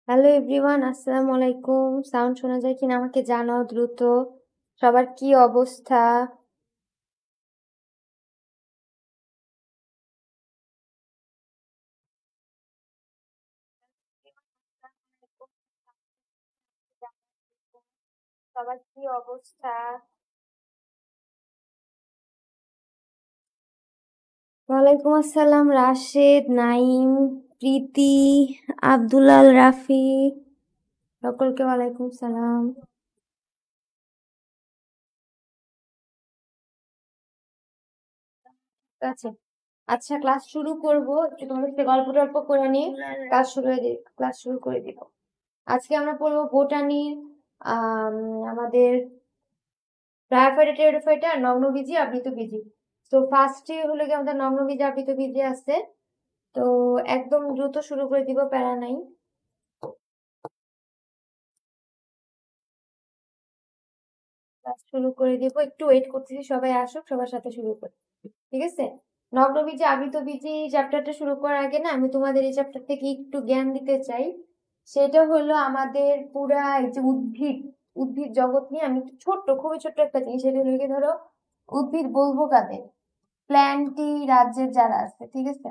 Hello everyone, আসসালামু আলাইকুম। Sound শোনা যায় কিনা আমাকে জানাও দ্রুত। সবার কি অবস্থা? সবার কি অবস্থা? ওয়ালাইকুম আসসালাম, রাশেদ, নাইম, প্রীতি, আব্দুলাল, রাফি, সকলকে ওয়ালাইকুম সালাম। ঠিক আছে, আচ্ছা ক্লাস শুরু করব। একটু তোমাদের সাথে গল্প টল্প করে নিয়ে ক্লাস শুরু করে দিব। আজকে আমরা পড়বো বোটানির আমাদের ব্রায়োফাইটা, টেরিডোফাইটা, নগ্নবীজি, আবৃতবীজি। তো ফার্স্টে হলো গিয়ে আমাদের নগ্নবীজি আবৃতবীজি আছে। তো একদম দ্রুত শুরু করে দিব, প্যারা নাই। ক্লাস শুরু করে দিব, একটু ওয়েট করতেছি, সবাই আসুক, সবার সাথে শুরু করি। ঠিক আছে? নগ্নবীজি আবৃতবীজি চ্যাপ্টারটা শুরু করার আগে না আমি তোমাদের এই চ্যাপ্টার থেকে একটু জ্ঞান দিতে চাই। সেটা হলো আমাদের পুরা এই যে উদ্ভিদ উদ্ভিদ জগৎ নিয়ে আমি একটু ছোট্ট, খুবই ছোট্ট একটা জিনিস, সেটা হলো গিয়ে ধরো উদ্ভিদ বলবো কাদের, প্ল্যান্টি রাজ্যের যারা আছে। ঠিক আছে?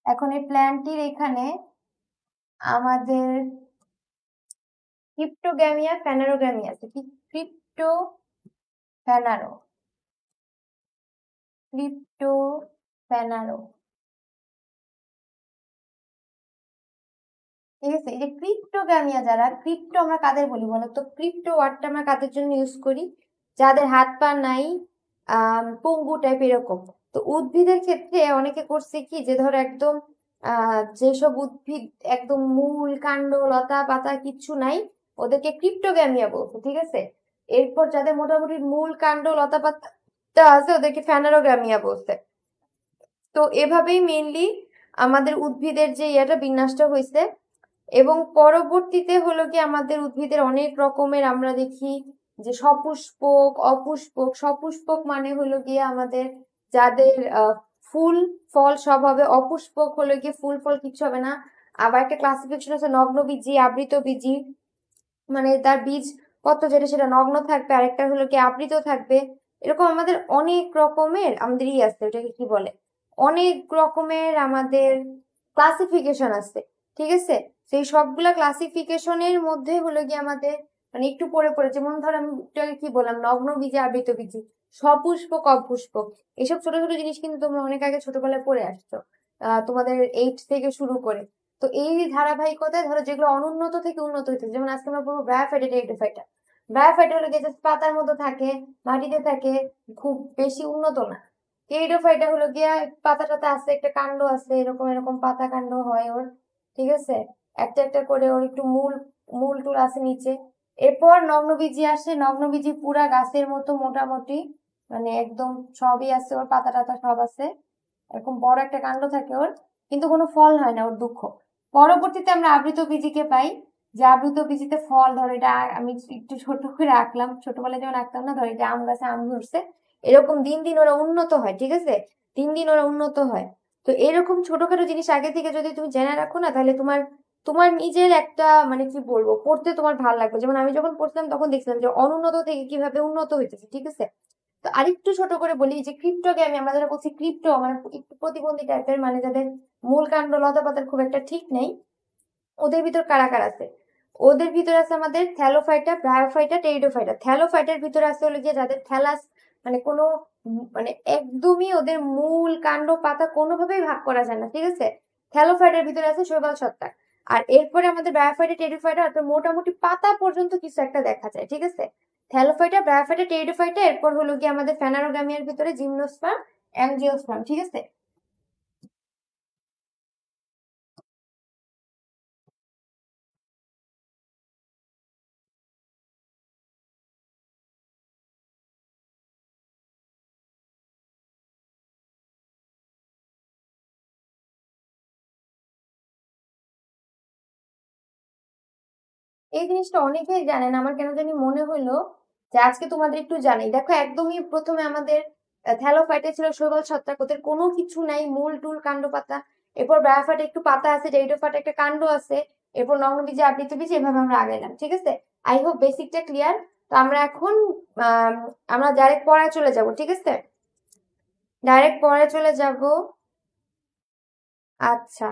এখন এই প্ল্যান্টটির এখানে আমাদের ক্রিপ্টোগ্যামিয়া, ফ্যানারোগ্যামিয়া আছে। কি? Crypto phanero, crypto phanero. ঠিক আছে? এই যে ক্রিপ্টোগ্যামিয়া যারা, ক্রিপ্টো আমরা কাদের বলি বলো তো? ক্রিপ্টো ওয়ার্ডটা আমরা কাদের জন্য ইউজ করি? যাদের হাত পা নাই, পঙ্গু টাইপ এরকম। তো উদ্ভিদের ক্ষেত্রে অনেকে করছে কি, যে ধরো একদম যেসব উদ্ভিদ একদম মূল কাণ্ড লতা পাতা কিচ্ছু নাই, ওদেরকে ক্রিপ্টোগ্যামিয়া বলছে। ঠিক আছে? এরপর যাদের মোটামুটি মূল কাণ্ড লতা পাতা আছে ওদেরকে ফ্যানারোগ্যামিয়া বলছে। তো এভাবেই মেইনলি আমাদের উদ্ভিদের যে ইয়েটা বিন্যাসটা হয়েছে। এবং পরবর্তীতে হলো কি আমাদের উদ্ভিদের অনেক রকমের আমরা দেখি যে সপুষ্পক, অপুষ্পক। সপুষ্পক মানে হলো গিয়ে আমাদের যাদের ফুল ফল সব হবে, অপুষ্পক হলো গিয়ে ফুল ফল কিচ্ছু হবে না। আবার একটা ক্লাসিফিকেশন আছে নগ্নবীজি, আবৃতবীজি, মানে তার বীজ পত্র যেটা সেটা নগ্ন থাকবে, আরেকটা হলো কি আবৃত থাকবে। এরকম আমাদের অনেক রকমের আমাদের আছে, ওটাকে কি বলে, অনেক রকমের আমাদের ক্লাসিফিকেশন আছে। ঠিক আছে? সেই সবগুলা ক্লাসিফিকেশনের মধ্যে হলো গিয়ে আমাদের মানে একটু পরে পরে, যেমন ধর আমি একটু আগে কি বললাম, নগ্ন বীজি, আবৃত বীজি, সপুষ্পক, অপুষ্পক। এসব ছোট ছোট জিনিস কিন্তু তোমরা অনেক আগে ছোটবেলায় পড়ে আসছো, তোমাদের 8 থেকে শুরু করে। তো এই ধারাবাহিকতায় ধরো যেগুলো অনুন্নত থেকে উন্নত হইতেছে, যেমন আজকে আমরা পড়বো ব্রায়োফাইটা, টেরিডোফাইটা। ব্রায়োফাইটা হলো গিয়ে just পাতার মধ্যে থাকে, মাটিতে থাকে, খুব বেশি উন্নত না। টেরিডোফাইটা হলো গিয়া পাতা টাতা আছে, একটা কাণ্ড আছে, এরকম এরকম পাতা কাণ্ড হয় ওর। ঠিক আছে? একটা একটা করে ওর একটু মূল মূল টুল আছে নিচে। এরপর নগ্নবীজি আসে। নগ্নবীজি পুরা গাছের মতো মোটামুটি, মানে একদম সবই আছে ওর, পাতা টাতা সব আছে, এরকম বড় একটা কাণ্ড থাকে ওর, কিন্তু কোনো ফল হয় না, ওর দুঃখ। পরবর্তীতে আমরা আবৃত বীজিকে পাই, যে আবৃত বীজিতে ফল, ধরো এটা আমি একটু ছোট করে আঁকলাম, ছোটবেলায় যেমন আঁকতাম না, ধরো এটা আম গাছে আম ধরছে, এরকম দিন দিন ওরা উন্নত হয়। ঠিক আছে? দিন দিন ওরা উন্নত হয়। তো এরকম ছোটখাটো জিনিস আগে থেকে যদি তুমি জেনে রাখো না, তাহলে তোমার তোমার নিজের একটা মানে কি বলবো, পড়তে তোমার ভালো লাগবে। যেমন আমি যখন পড়তাম তখন দেখছিলাম যে অনুন্নত থেকে কিভাবে উন্নত হইতেছে। ঠিক আছে? তো আরেকটু ছোট করে বলি, যে ক্রিপ্টোগ্যামি, আমরা যারা বলছি ক্রিপ্টো মানে একটু প্রতিবন্ধী টাইপের, মানে যাদের মূল কাণ্ড লতা পাতার খুব একটা ঠিক নেই, ওদের ভিতর কারা কারা আছে? ওদের ভিতর আছে আমাদের থ্যালোফাইটা, ব্রায়োফাইটা, টেরিডোফাইটা। থ্যালোফাইটার ভিতরে আছে হলো গিয়ে যাদের থ্যালাস, মানে কোনো মানে একদমই ওদের মূল কাণ্ড পাতা কোনোভাবেই ভাগ করা যায় না। ঠিক আছে? থ্যালোফাইটার ভিতরে আছে শৈবাল ছত্রাক। আর এরপরে আমাদের ব্রায়োফাইটা, টেরিডোফাইটা, অর্থাৎ মোটামুটি পাতা পর্যন্ত কিছু একটা দেখা যায়। ঠিক আছে? থ্যালোফাইটা, ব্রায়োফাইটা, টেরিডোফাইটা, এরপর হলো গিয়ে আমাদের ফ্যানারোগামিয়ার ভিতরে জিমনোস্পার্ম, অ্যাঞ্জিওস্পার্ম। ঠিক আছে? এই জিনিসটা অনেকেই জানেন, আমার কেন জানি মনে হলো যে আজকে তোমাদের একটু জানি। দেখো, একদমই প্রথমে আমাদের থ্যালোফাইটা ছিল শৈবাল ছত্রাক, ওদের কোনো কিছু নাই, মূল টুল কাণ্ড পাতা এরপর ব্রায়োফাইটা একটু পাতা আছে, টেরিডোফাইটা একটা কাণ্ড আছে, এরপর নগ্নবীজে আবৃত বীজ, এভাবে আমরা আগাইলাম। ঠিক আছে, আই হোপ বেসিকটা ক্লিয়ার। তো আমরা এখন আমরা ডাইরেক্ট পড়ায় চলে যাব। ঠিক আছে, ডাইরেক্ট পড়ায় চলে যাব। আচ্ছা,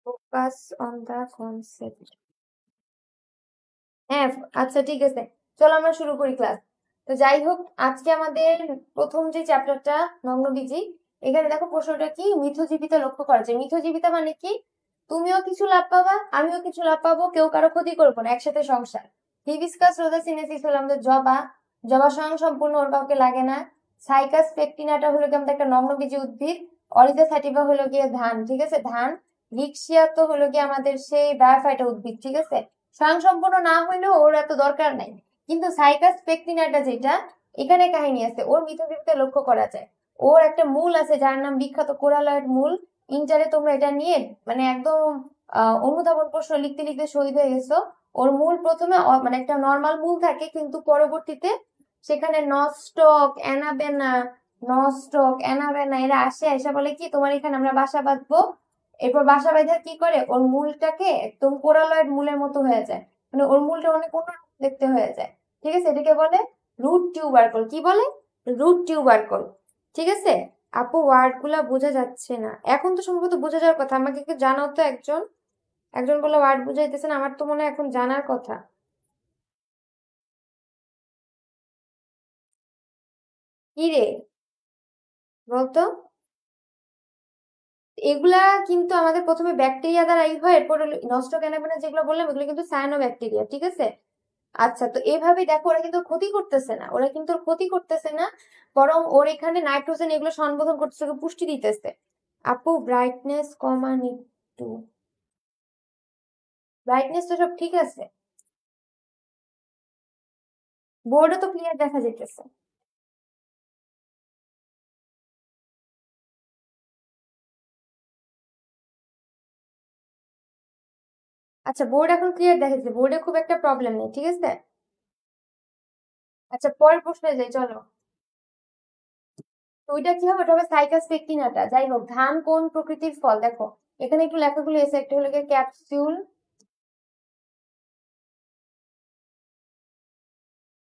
ফোকাস অন দা কনসেপ্ট। হ্যাঁ, আচ্ছা ঠিক আছে, চলো আমরা শুরু করি ক্লাস। তো যাই হোক, আজকে আমাদের প্রথম যে চ্যাপ্টারটা নগ্নবীজি, এখানে দেখো প্রশ্নটা কি, মিথজীবিতা লক্ষ্য করা যায়। মিথজীবিতা মানে কি, তুমিও কিছু লাভ পাবা, আমিও কিছু লাভ পাবো, কেউ কারো ক্ষতি করবো না, একসাথে সংসার। হিবিস্কাস রোজাসিনেসিস হলো আমাদের জবা, জবা স্বয়ং সম্পূর্ণ, ওর কাউকে লাগে না। সাইকাস পেকটিনাটা হলো কি আমাদের একটা নগ্নবীজি উদ্ভিদ। অরিজা স্যাটিভা হলো গিয়ে ধান, ঠিক আছে, ধান। রিক্সিয়া তো হলো গিয়ে আমাদের সেই ব্রায়োফাইটা উদ্ভিদ, ঠিক আছে। স্বয়ংসম্পূর্ণ না হইলেও ওর এত দরকার নাই, কিন্তু সাইকাস পেকটিনাটা যেটা, এখানে কাহিনী আছে, ওর মিথজীবিতা লক্ষ্য করা যায়। ওর একটা মূল আছে যার নাম বিখ্যাত কোরালয়েড মূল। ইন্টারে তোমরা এটা নিয়ে মানে একদম অনুধাবন প্রশ্ন লিখতে লিখতে শহীদ হয়ে গেছো। ওর মূল প্রথমে মানে একটা নর্মাল মূল থাকে, কিন্তু পরবর্তীতে সেখানে নস্টক অ্যানাবেনা, নস্টক অ্যানাবেনা এরা আসে, এসে বলে কি তোমার এখানে আমরা বাসা বাঁধবো। এরপর বাসা বাঁধা কি করে, ওর মূলটাকে একদম কোরালয়েড মূলের মতো হয়ে যায়, মানে ওর মূলটা অনেক অন্যরকম দেখতে হয়ে যায়। ঠিক আছে, এটাকে বলে রুট টিউবারকল। কি বলে, রুট টিউবারকল। ঠিক আছে, আপু ওয়ার্ড গুলা বোঝা যাচ্ছে না, এখন তো সম্ভবত বোঝা যাওয়ার কথা, আমাকে একটু জানাও তো। একজন একজন বলে ওয়ার্ড বুঝাইতেছেন, আমার তো মনে হয় এখন জানার কথা। কি রে, বলতো। এগুলা কিন্তু আমাদের প্রথমে ব্যাকটেরিয়া দ্বারাই হয়, এরপর নষ্ট ক্যানাবেনা যেগুলো বললাম এগুলো কিন্তু সায়ানো ব্যাকটেরিয়া। ঠিক আছে, আচ্ছা, তো এভাবে দেখো ওরা কিন্তু ক্ষতি করতেছে না, ওরা কিন্তু ক্ষতি করতেছে না, বরং ওর এখানে নাইট্রোজেন এগুলো সংবোধন করতেছে, ওকে পুষ্টি দিতেছে। আপু ব্রাইটনেস কমান একটু, ব্রাইটনেস তো সব ঠিক আছে, বোর্ডে তো ক্লিয়ার দেখা যাইতেছে। আচ্ছা, বোর্ড এখন ক্লিয়ার দেখা যাচ্ছে, বোর্ডে খুব একটা প্রবলেম নেই। ঠিক আছে, আচ্ছা পরের প্রশ্নে যাই চলো। তো ওইটা কি হবে, ওটা হবে সাইকাস পেকটিনাটা। যাই হোক, ধান কোন প্রকৃতির ফল, দেখো এখানে একটু লেখাগুলো এসে, একটা হলো গিয়ে ক্যাপসিউল,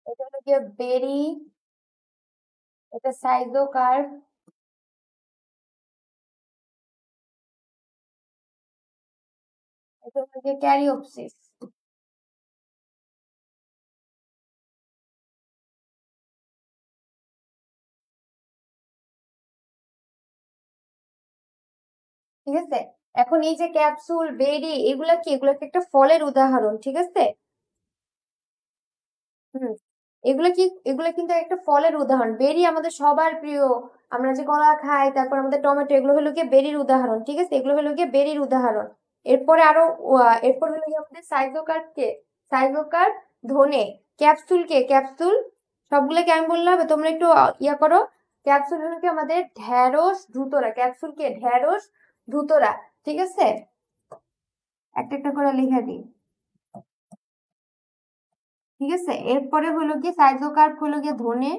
এটা হলো গিয়ে বেরি, এটা সাইজোকার্প, এটা হলো গিয়ে ক্যারিওপসিস। ঠিক আছে, এখন এই যে ক্যাপসুল বেরি এগুলা কি, এগুলা কি একটা ফলের উদাহরণ। ঠিক আছে, হুম, এগুলা কি, এগুলা কিন্তু একটা ফলের উদাহরণ। বেরি আমাদের সবার প্রিয়, আমরা যে কলা খাই, তারপর আমাদের টমেটো, এগুলো হলো গিয়ে বেরির উদাহরণ। ঠিক আছে, এগুলো হলো গিয়ে বেরির উদাহরণ। এরপরে আরো এরপর হলো গিয়ে আমাদের সাইজোকার্প কে, সাইজোকার্প, ধনে। ক্যাপসুল কে, ক্যাপসুল, সবগুলোকে আমি বললাম, তোমরা একটু ইয়া করো। ক্যাপসুল হলো কি আমাদের ঢ্যাঁড়স ধুতরা, ক্যাপসুল কে ঢ্যাঁড়স ধুতরা। ঠিক আছে, একটা একটা করে লিখে দিই। ঠিক আছে, এরপরে হলো গিয়ে সাইজোকার্প হলো গিয়ে ধনে,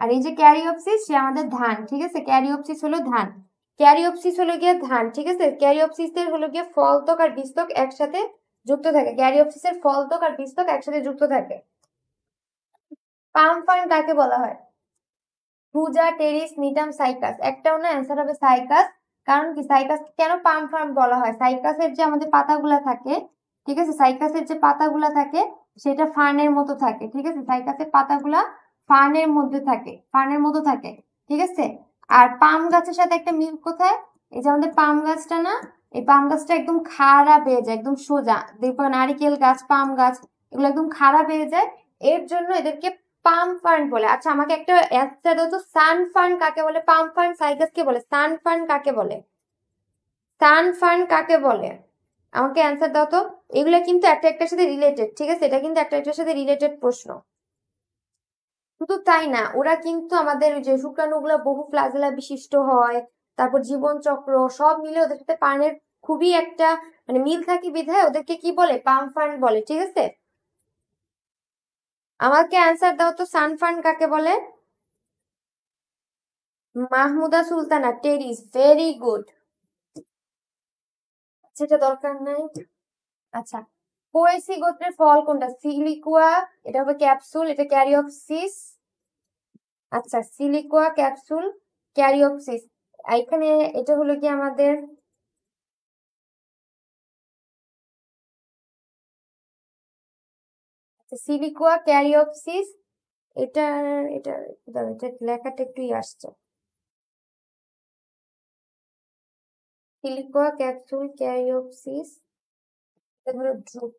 আর এই যে ক্যারিওপসিস সে আমাদের ধান। ঠিক আছে, ক্যারিওপসিস হলো ধান, ক্যারিওপসিস হলো গিয়ে ধান। ঠিক আছে, ক্যারিওপসিসের হলো গিয়ে ফলত্বক আর বীজত্বক একসাথে যুক্ত থাকে, ক্যারিওপসিসের ফলত্বক আর বীজত্বক একসাথে যুক্ত থাকে। পাম ফার্ন কাকে বলা হয়, হুজা, টেরিস, নিটাম, সাইকাস, একটাও না, অ্যান্সার হবে সাইকাস। কারণ কি, সাইকাস কেন পাম ফার্ন বলা হয়, সাইকাসের যে আমাদের পাতাগুলা থাকে, ঠিক আছে, সাইকাসের যে পাতাগুলা থাকে সেটা ফার্নের মতো থাকে। ঠিক আছে, সাইকাসের পাতাগুলা ফার্নের মধ্যে থাকে, ফার্নের মতো থাকে। ঠিক আছে, আর পাম গাছের সাথে একটা মিল কোথায়, এই যে আমাদের পাম গাছটা না, এই পাম গাছটা একদম খাড়া বেয়ে যায়, একদম সোজা। দেখবো নারিকেল গাছ, পাম গাছ, এগুলো একদম খাড়া বেয়ে যায়, এর জন্য এদেরকে পাম ফার্ন বলে। আচ্ছা আমাকে একটা অ্যান্সার দাও তো, সান ফার্ন কাকে বলে, পাম ফার্ন সাইকাস কে বলে, সান ফার্ন কাকে বলে, সান ফার্ন কাকে বলে, আমাকে অ্যান্সার দাও তো। এগুলো কিন্তু একটা একটার সাথে রিলেটেড। ঠিক আছে, এটা কিন্তু একটা একটার সাথে রিলেটেড প্রশ্ন। শুধু তাই না, ওরা কিন্তু আমাদের ওই যে শুক্রাণুগুলো বহু ফ্লাজেলা বিশিষ্ট হয়, তারপর জীবন চক্র সব মিলে ওদের সাথে পানের খুবই একটা মানে মিল থাকে, বিধায় ওদেরকে কি বলে, পাম ফার্ন বলে। ঠিক আছে, আমাকে অ্যান্সার দাও তো, সানফার্ন কাকে বলে? Mahmuda Sultana, teres, very good. সেটা দরকার নাই। আচ্ছা, পোয়েসি গোত্রের ফল কোনটা? সিলিকুয়া, এটা হবে ক্যাপসুল, এটা ক্যারিওপসিস। আচ্ছা, সিলিকুয়া, ক্যাপসুল, ক্যারিওপসিস। এখানে এটা হলো কি আমাদের সিলিকুয়া, ক্যারিওপসিস। এটা এটা এটা লেখাটা একটু আসছে। সিলিকুয়া, ক্যাপসুল, ক্যারিওপসিস, এটা হলো ড্রুপ।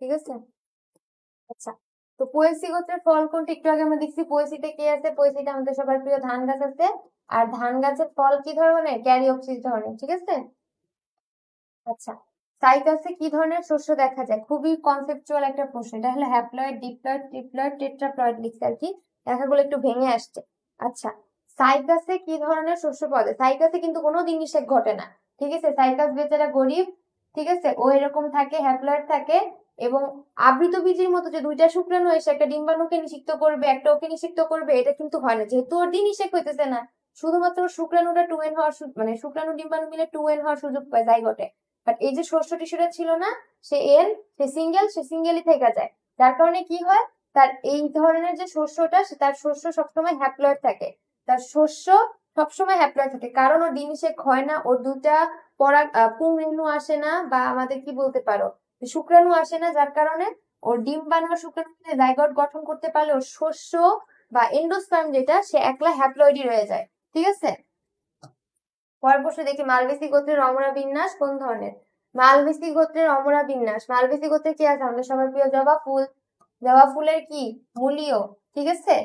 ঠিক আছে। আচ্ছা, তো পোয়েসি গোত্রের ফল কোনটা? একটু আগে আমরা দেখছি পোয়েসিতে কি আছে, পোয়েসিতে আমাদের সবার প্রিয় ধান গাছ আছে। আর ধান গাছের ফল কি ধরনের? ক্যারিওপসিস ধরনের। ঠিক আছে। আচ্ছা, সাইকাসে কি ধরনের শস্য দেখা যায়? খুবই কনসেপচুয়াল একটা প্রশ্ন। এটা হলো হ্যাপ্লয়েড, ডিপ্লয়েড, ট্রিপ্লয়েড, টেট্রাপ্লয়েড লিখছে আর কি, লেখাগুলো একটু ভেঙে আসছে। আচ্ছা, সাইকাসে কি ধরনের শস্য পাওয়া যায়? সাইকাসে কিন্তু কোনো দিন নিষেক ঘটে না। ঠিক আছে, সাইকাস বেচারা গরিব। ঠিক আছে, ও এরকম থাকে, হ্যাপ্লয়েড থাকে। এবং আবৃত বীজের মতো যে দুইটা শুক্রাণু এসে একটা ডিম্বাণুকে নিষিক্ত করবে, একটা ওকে নিষিক্ত করবে, এটা কিন্তু হয় না, যেহেতু ওর দিন নিষেক হইতেছে না। শুধুমাত্র শুক্রাণুটা টু এন হওয়ার মানে শুক্রাণু ডিম্বাণু মিলে টু এন হওয়ার সুযোগ পায় জাইগোটে। বাট এই যে শস্য টিস্যুটা ছিল না, সে এন, সে সিঙ্গেলই থেকে যায়। যার কারণে কি হয়, তার এই ধরনের যে শস্যটা, তার শস্য সবসময় হ্যাপ্লয়েড থাকে। তার শস্য সবসময় হ্যাপ্লয়েড থাকে, কারণ ওর ডিম নিষেক হয় না, ওর দুটা পুংরেণু আসে না, বা আমাদের কি বলতে পারো, শুক্রাণু আসে না, যার কারণে ওর ডিম বানানো শুক্রাণু জাইগোট গঠন করতে পারলে ওর শস্য বা এন্ডোস্পার্ম যেটা, সে একলা হ্যাপ্লয়েডই রয়ে যায়। ঠিক আছে। পরের প্রশ্ন দেখি, মালবেসি গোত্রের অমরা বিন্যাস কোন ধরনের? মালবেসি গোত্রের অমরা বিন্যাস, মালবেসি গোত্রে কি আছে? আমাদের সবার প্রিয় জবা ফুল। জবা ফুলের কি মূলীয়। ঠিক আছে।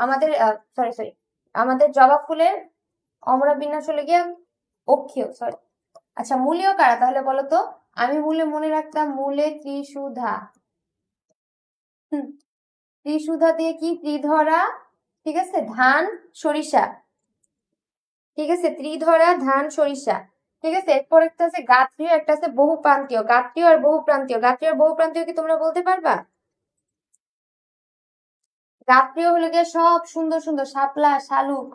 আমাদের সরি সরি আমাদের জবা ফুলের অমরা বিন্যাস হলে গিয়ে অক্ষীয়, সরি। আচ্ছা, মূলীয় কারা তাহলে বলো তো? আমি মূলে মনে রাখতাম, মূলে ত্রিশুধা। ত্রিশুধা দিয়ে কি? ত্রিধরা। ঠিক আছে, ধান, সরিষা। ঠিক আছে, ত্রিধরা, ধান, সরিষা। ঠিক আছে, এরপর একটা আছে গাত্রীয়, একটা আছে বহুপ্রান্তীয়। গাত্রীয় আর বহুপ্রান্তীয়, গাত্রীয় আর বহুপ্রান্তীয় কি তোমরা বলতে পারবা? গাত্রীয় হলো গিয়ে সব সুন্দর সুন্দর শাপলা, শালুক,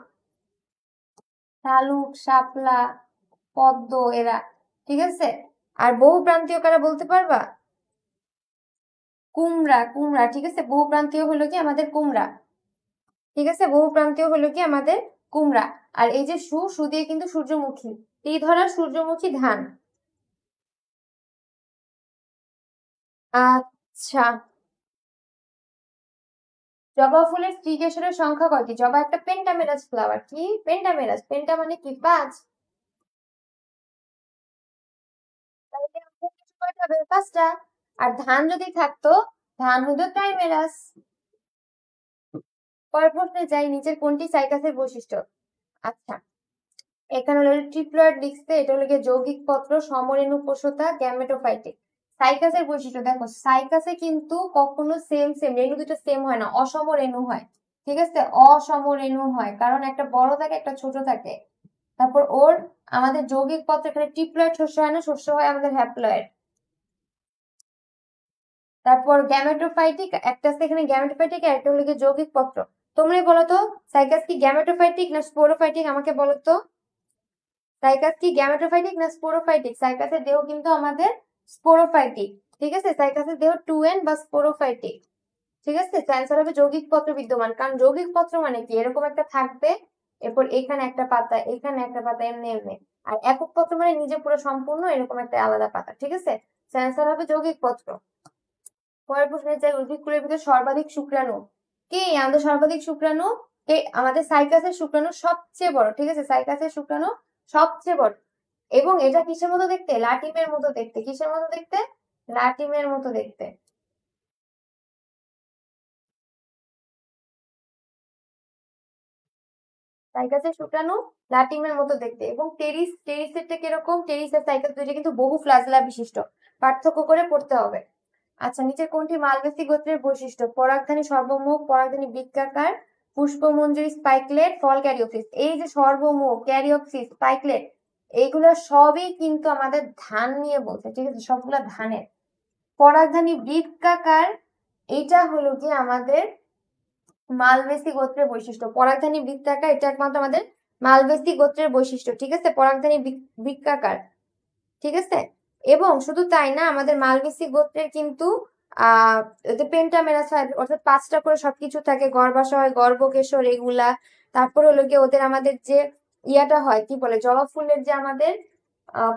শালুক, শাপলা, পদ্ম, এরা। ঠিক আছে। আর বহুপ্রান্তীয় কারা বলতে পারবা? কুমড়া, কুমড়া। ঠিক আছে, বহুপ্রান্তীয় হলো কি আমাদের কুমড়া। ঠিক আছে, বহুপ্রান্তীয় হলো কি আমাদের কুমড়া। আর এই যে সু দিয়ে কিন্তু সূর্যমুখী, ত্রিধরা, সূর্যমুখী, ধান। আচ্ছা, জবা ফুলের স্ত্রী কেশরের সংখ্যা কয়টি? জবা একটা পেন্টামেরাস ফ্লাওয়ার। কি পেন্টামেরাস? পেন্টা মানে কি? 5। তাহলে ফুল কেশর কয়টা হবে? 5টা। আর ধান যদি থাকতো, ধান হতো ট্রাইমেরাস। পরের প্রশ্নে যাই, নিচের কোনটি সাইকাসের বৈশিষ্ট্য? আচ্ছা, এখানে হলো ট্রিপ্লয়েড লিখছে, এটা হলো গিয়ে যৌগিক পত্র, সমরেণু কোষতা, গ্যামেটোফাইটিক। সাইকাসের বৈশিষ্ট্য দেখো, সাইকাসে কিন্তু কখনো সেম সেম রেণু দুটো সেম হয় না, অসম রেণু হয়। ঠিক আছে, অসম রেণু হয়, কারণ একটা বড় থাকে একটা ছোট থাকে। তারপর ওর আমাদের যৌগিক পত্র, এখানে ট্রিপ্লয়েড শস্য হয় না, শস্য হয় আমাদের হ্যাপ্লয়েড। তারপর গ্যামেটোফাইটিক একটা আছে এখানে, গ্যামেটোফাইটিক, আর একটা হলো গিয়ে যৌগিক পত্র। তোমরাই বলো তো, সাইকাস কি গ্যামেটোফাইটিক না স্পোরোফাইটিক? আমাকে বলো তো, সাইকাস কি গ্যামেটোফাইটিক না স্পোরোফাইটিক? সাইকাসের দেহ কিন্তু আমাদের স্পোরোফাইটিক। ঠিক আছে, সাইকাসের দেহ 2n বা স্পোরোফাইটিক। ঠিক আছে, অ্যান্সার হবে যৌগিক পত্র বিদ্যমান, কারণ যৌগিক পত্র মানে কি, এরকম একটা থাকবে, এরপর এখানে একটা পাতা, এখানে একটা পাতা, এমনি এমনি। আর একক পত্র মানে নিজে পুরো সম্পূর্ণ এরকম একটা আলাদা পাতা। ঠিক আছে, অ্যান্সার হবে যৌগিক পত্র। পরের প্রশ্নে যাই, উদ্ভিদকুলের ভিতরে সর্বাধিক শুক্রাণু কে? আমাদের সর্বাধিক শুক্রাণু কে? আমাদের সাইকাসের শুক্রাণু সবচেয়ে বড়। ঠিক আছে, সাইকাসের শুক্রাণু সবচেয়ে বড়। এবং এটা কিসের মতো দেখতে? লাটিমের মতো দেখতে। কিসের মতো দেখতে? লাটিমের মতো দেখতে। সাইকাসের শুক্রাণু লাটিমের মতো দেখতে। এবং টেরিসেরটা কিরকম? টেরিস আর সাইকাস দুইটা কিন্তু বহু ফ্লাজেলা বিশিষ্ট, পার্থক্য করে পড়তে হবে। আচ্ছা, নিচের কোনটি মালবেসি গোত্রের বৈশিষ্ট্য? পরাগধানী সর্বমুখ, পরাগধানী বৃত্তাকার, পুষ্পমঞ্জুরি, স্পাইকলেট, ফল ক্যারিওপসিস। এই যে সর্বমুখ, ক্যারিওপসিস, স্পাইকলেট, এইগুলো সবই কিন্তু আমাদের ধান নিয়ে বলছে। ঠিক আছে, সবগুলা ধানের। পরাগধানী বৃত্তাকার, এটা হলো কি আমাদের মালবেসি গোত্রের বৈশিষ্ট্য। পরাগধানী বৃত্তাকার এটা একমাত্র আমাদের মালবেসি গোত্রের বৈশিষ্ট্য, ঠিক আছে, পরাগধানী বৃত্তাকার, ঠিক আছে। এবং শুধু তাই না, আমাদের মালবেসি গোত্রের কিন্তু পেন্টামেরাস হয়, অর্থাৎ 5টা করে সবকিছু থাকে, গর্ভাশয় হয়, গর্ভকেশর এগুলা। তারপর হলো গিয়ে ওদের আমাদের যে ইয়াটা হয়, কি বলে, জবা ফুলের যে আমাদের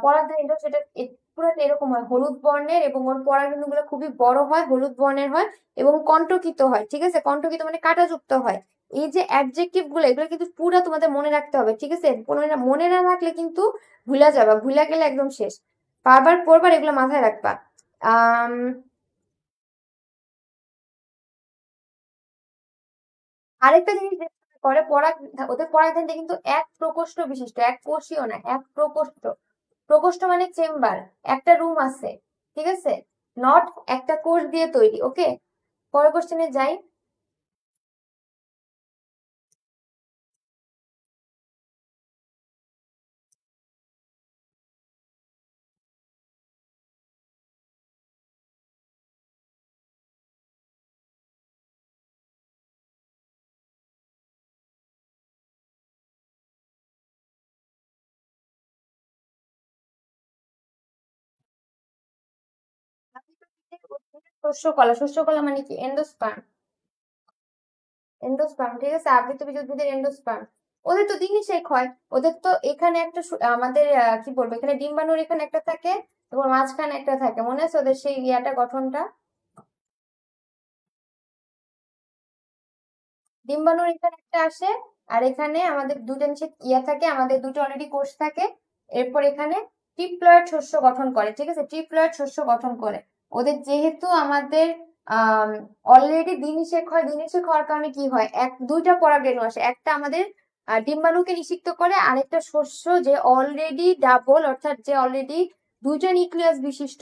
পরাগধানীটা, সেটা পুরো এরকম হয় হলুদ বর্ণের, এবং ওর পরাগরেণু গুলো খুবই বড় হয়, হলুদ বর্ণের হয়, এবং কণ্টকিত হয়, ঠিক আছে। কণ্টকিত মানে কাঁটাযুক্ত হয়। এই যে অ্যাডজেক্টিভ গুলো, এগুলো কিন্তু পুরো তোমাদের মনে রাখতে হবে, ঠিক আছে। মনে না রাখলে কিন্তু ভুলা যাবা, ভুলা গেলে একদম শেষ। বারবার পরবার এগুলো মাথায় রাখবা। আহ আরেকটা জিনিস করে ওদের পরাগধানীটা কিন্তু এক প্রকোষ্ঠ বিশিষ্ট, এক কোষীয় না, এক প্রকোষ্ঠ। প্রকোষ্ঠ মানে চেম্বার, একটা রুম আছে, ঠিক আছে, নট একটা কোষ দিয়ে তৈরি। ওকে, পরের কোশ্চেনে যাই। শস্য কলা মানে কি? এন্ডোস্পার্ম। এন্ডোস্পার্ম, ঠিক আছে, আবৃতবীজ উদ্ভিদের এন্ডোস্পার্ম। ওদের তো দিনই হয়। ওদের তো এখানে একটা আমাদের কি বলবো, এখানে ডিম্বাণুর এখানে একটা থাকে, এবং মাঝখানে একটা থাকে, মনে আছে ওদের সেই ইয়াটা, গঠনটা? ডিম্বাণুর এখানে একটা আসে, আর এখানে আমাদের দুটো নিচে ইয়া থাকে, আমাদের দুটো অলরেডি কোষ থাকে। এরপর এখানে ট্রিপ্লয়েড শস্য গঠন করে, ঠিক আছে, ট্রিপ্লয়েড শস্য গঠন করে। ওদের যেহেতু আমাদের অলরেডি দিনই শেক হওয়ার কারণে কি হয়, দুইটা পরাগরেণু আসে, একটা আমাদের ডিম্বাণুকে নিষিক্ত করে, আরেকটা শস্য যে অলরেডি ডাবল, অর্থাৎ যে অলরেডি দুইটা নিউক্লিয়াস বিশিষ্ট,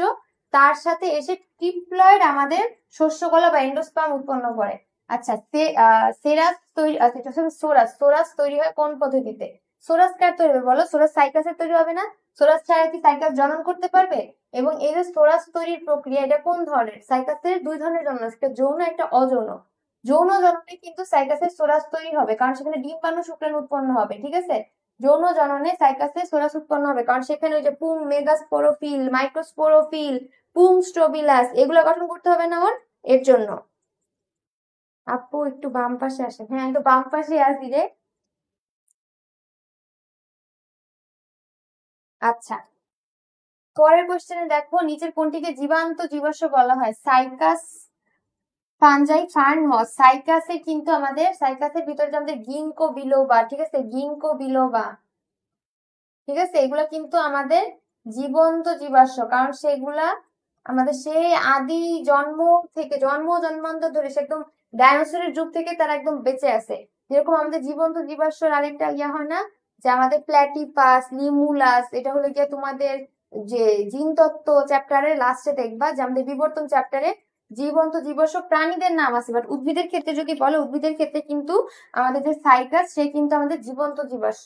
তার সাথে এসে ট্রিপ্লয়েড আমাদের শস্যকলা বা এন্ডোস্পার্ম উৎপন্ন করে। আচ্ছা, সেরাস তৈরি, আচ্ছা সোরাস, সোরাস তৈরি হয় কোন পদ্ধতিতে? সোরাস কার তৈরি হবে বলো? সোরাস সাইকাসের তৈরি হবে না? সোরাস ছাড়া কি সাইকাস জনন করতে পারবে? এবং এই যে সোরাস তৈরির প্রক্রিয়া, এটা কোন ধরনের? সাইকাসের দুই ধরনের জনন, একটা যৌন, একটা অযৌন। যৌন জননে কিন্তু সাইকাসের সোরাস তৈরি হবে, কারণ সেখানে ডিম্বাণু শুক্রাণু উৎপন্ন হবে, ঠিক আছে। যৌন জননে সাইকাসের সোরাস উৎপন্ন হবে, কারণ সেখানে ওই যে পুং, মেগাস্পোরোফিল, মাইক্রোস্পোরোফিল, পুং স্টোবিলাস, এগুলো গঠন করতে হবে না ওর, এর জন্য। আপু একটু বাম পাশে আসেন। হ্যাঁ, একটু বাম পাশে আসি রে। আচ্ছা, পরের কোশ্চেনে দেখো, নিচের কোনটিকে জীবান্ত জীবাশ্ম বলা হয়? সাইকাস, ফানজাই, ফার্ন, মস। সাইকাসে কিন্তু আমাদের, সাইকাসের ভিতরে যে আমাদের গিঙ্কো বিলোবা, ঠিক আছে, গিঙ্কো বিলোবা, ঠিক আছে, এগুলা কিন্তু আমাদের জীবন্ত জীবাশ্ম, কারণ সেগুলা আমাদের সেই আদি জন্ম থেকে, জন্মান্তর ধরে, সে একদম ডাইনোসরের যুগ থেকে তারা একদম বেঁচে আছে। যেরকম আমাদের জীবন্ত জীবাশ্মের আরেকটা ইয়া হয় না, যে আমাদের প্ল্যাটিপাস, লিমুলাস, এটা হলো গিয়ে তোমাদের যে জিনতত্ত্ব চ্যাপ্টারের লাস্টে দেখবা, যে আমাদের বিবর্তন চ্যাপ্টারে জীবন্ত জীবাশ্ম প্রাণীদের নাম আছে, বাট উদ্ভিদের ক্ষেত্রে যদি বলে, উদ্ভিদের ক্ষেত্রে কিন্তু আমাদের যে সাইকাস, সে কিন্তু আমাদের জীবন্ত জীবাশ্ম।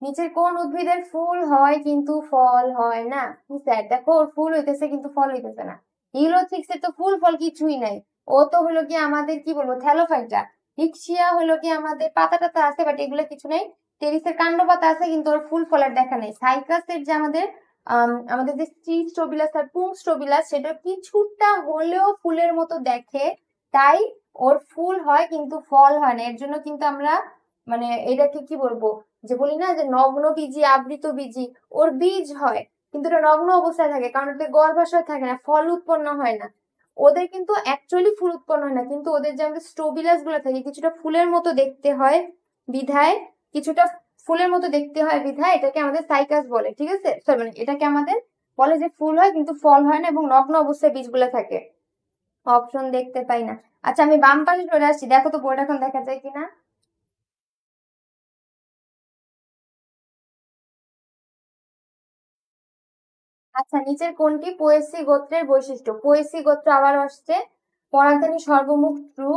নিচের কোন উদ্ভিদের ফুল হয় কিন্তু ফল হয় না? কি স্যার, দেখো ওর ফুল হইতেছে কিন্তু ফল হইতেছে না। ইউলোথিক্সের তো ফুল ফল কিছুই নাই। ও তো হলো কি আমাদের, কি বলবো, থ্যালোফাইটা। ইক্সিয়া হলো কি আমাদের পাতা টাতা আছে, বাট এগুলো কিছু নাই। টেরিসের কাণ্ড পাতা আছে, কিন্তু ওর ফুল ফলের দেখা নেই। সাইকাসের যে আমাদের আমাদের যে স্ত্রী স্টোবিলাস আর পুং স্টোবিলাস, সেটা কিছুটা হলেও ফুলের মতো দেখে, তাই ওর ফুল হয় কিন্তু ফল হয় না। এর জন্য কিন্তু আমরা মানে এটাকে কি বলবো, যে বলি না যে নগ্ন বীজি, আবৃত বীজি, ওর বীজ হয়, কিন্তু এটা নগ্ন অবস্থায় থাকে, কারণ ওতে গর্ভাশয় থাকে না, ফল উৎপন্ন হয় না। ওদের কিন্তু অ্যাকচুয়ালি ফুল উৎপন্ন হয় না, কিন্তু ওদের যে আমাদের স্টোবিলাস গুলো থাকে, কিছুটা ফুলের মতো দেখতে হয় বিধায়, কিছুটা ফুলের মতো দেখতে হয় বিধায় এটাকে আমাদের সাইকাস বলে, ঠিক আছে। সরি, মানে এটাকে আমাদের বলে যে ফুল হয় কিন্তু ফল হয় না, এবং নগ্ন অবস্থায় বীজগুলো থাকে। অপশন দেখতে পাই না। আচ্ছা, আমি বাম পাশে চলে আসছি, দেখো তো বোর্ড এখন দেখা যায় কিনা। আচ্ছা, নিচের কোনটি পোয়েসি গোত্রের বৈশিষ্ট্য? পোয়েসি গোত্র আবার আসছে। পরাগধানী সর্বমুখ ট্রু।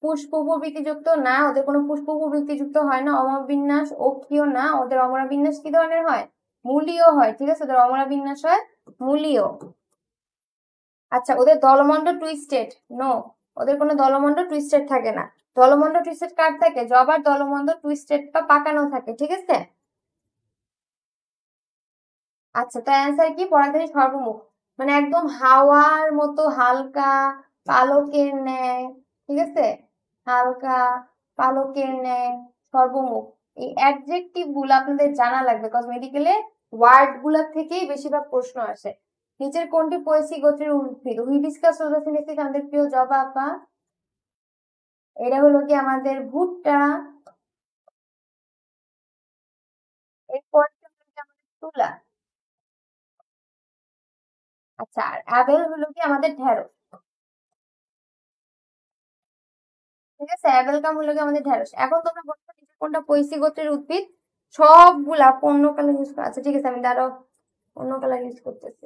পুষ্প প্রবৃত্তিযুক্ত না, ওদের কোনো পুষ্প প্রবৃত্তিযুক্ত হয় না। অমরবিন্যাস অক্ষীয় না, ওদের অমরাবিন্যাস কি ধরনের হয়? মূলীয় হয়, ঠিক আছে, ওদের অমরাবিন্যাস হয় মূলীয়। আচ্ছা, ওদের দলমন্ড টুইস্টেড? নো, ওদের কোনো দলমন্ড টুইস্টেড থাকে না। দলমন্ড টুইস্টেড কার থাকে? জবার দলমন্ড টুইস্টেড বা পাকানো থাকে, ঠিক আছে। আচ্ছা, তাই অ্যান্সার কি? পরাগধানী সর্বমুখ, মানে একদম হাওয়ার মতো হালকা, পালকের ন্যায়, ঠিক আছে, হালকা পালকের ন্যায়, সর্বমুখ। এই অ্যাডজেক্টিভ গুলো আপনাদের জানা লাগবে, কজ মেডিকেলে ওয়ার্ড গুলা থেকেই বেশিরভাগ প্রশ্ন আসে। নিচের কোনটি পয়েসি গোত্রের উদ্ভিদ? হিবিস্কাস রোজাসিনেসিস আমাদের প্রিয় জবা আপা। এটা হলো কি আমাদের ভুট্টা। এরপর আমাদের তুলা। আচ্ছা, আর অ্যাবেল হলো কি আমাদের ঢেঁড়স, ঠিক আছে। অ্যাবেলকাম হলো কি আমাদের ঢেঁড়স। এখন তোমরা বলছো নিচে কোনটা পয়সি গোত্রের উদ্ভিদ? সবগুলা অন্য কালার ইউজ করা। আচ্ছা ঠিক আছে, আমি দাঁড়াও অন্য কালার ইউজ করতেছি।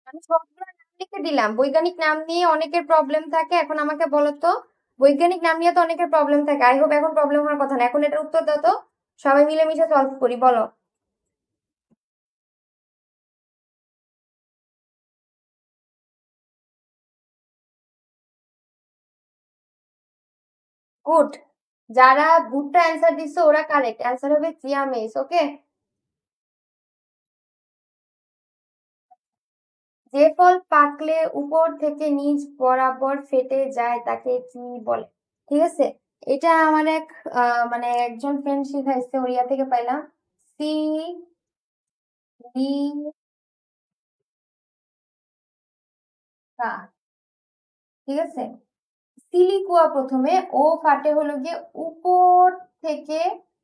আমি সবগুলোর নাম লিখে দিলাম। বৈজ্ঞানিক নাম নিয়ে অনেকের প্রবলেম থাকে। এখন আমাকে বলো তো, বৈজ্ঞানিক নাম নিয়ে তো অনেকের প্রবলেম থাকে। আই হোপ এখন প্রবলেম হওয়ার কথা না। এখন এটার উত্তর দাও তো, সবাই মিলেমিশে সলভ করি, বলো। গুড। যারা ভুট্টা অ্যান্সার দিচ্ছে ওরা কারেক্ট। অ্যান্সার হবে চিয়ামেইস, ওকে। যে ফল পাকলে উপর থেকে নিচ বরাবর ফেটে যায় তাকে কি বলে? ঠিক আছে, এটা আমার এক মানে একজন ফ্রেন্ড শিখাইছে, ওরিয়া থেকে পাইলাম। সি ডি কা, ঠিক আছে। সিলিকুয়া প্রথমে, ও ফাটে হলো গিয়ে উপর থেকে।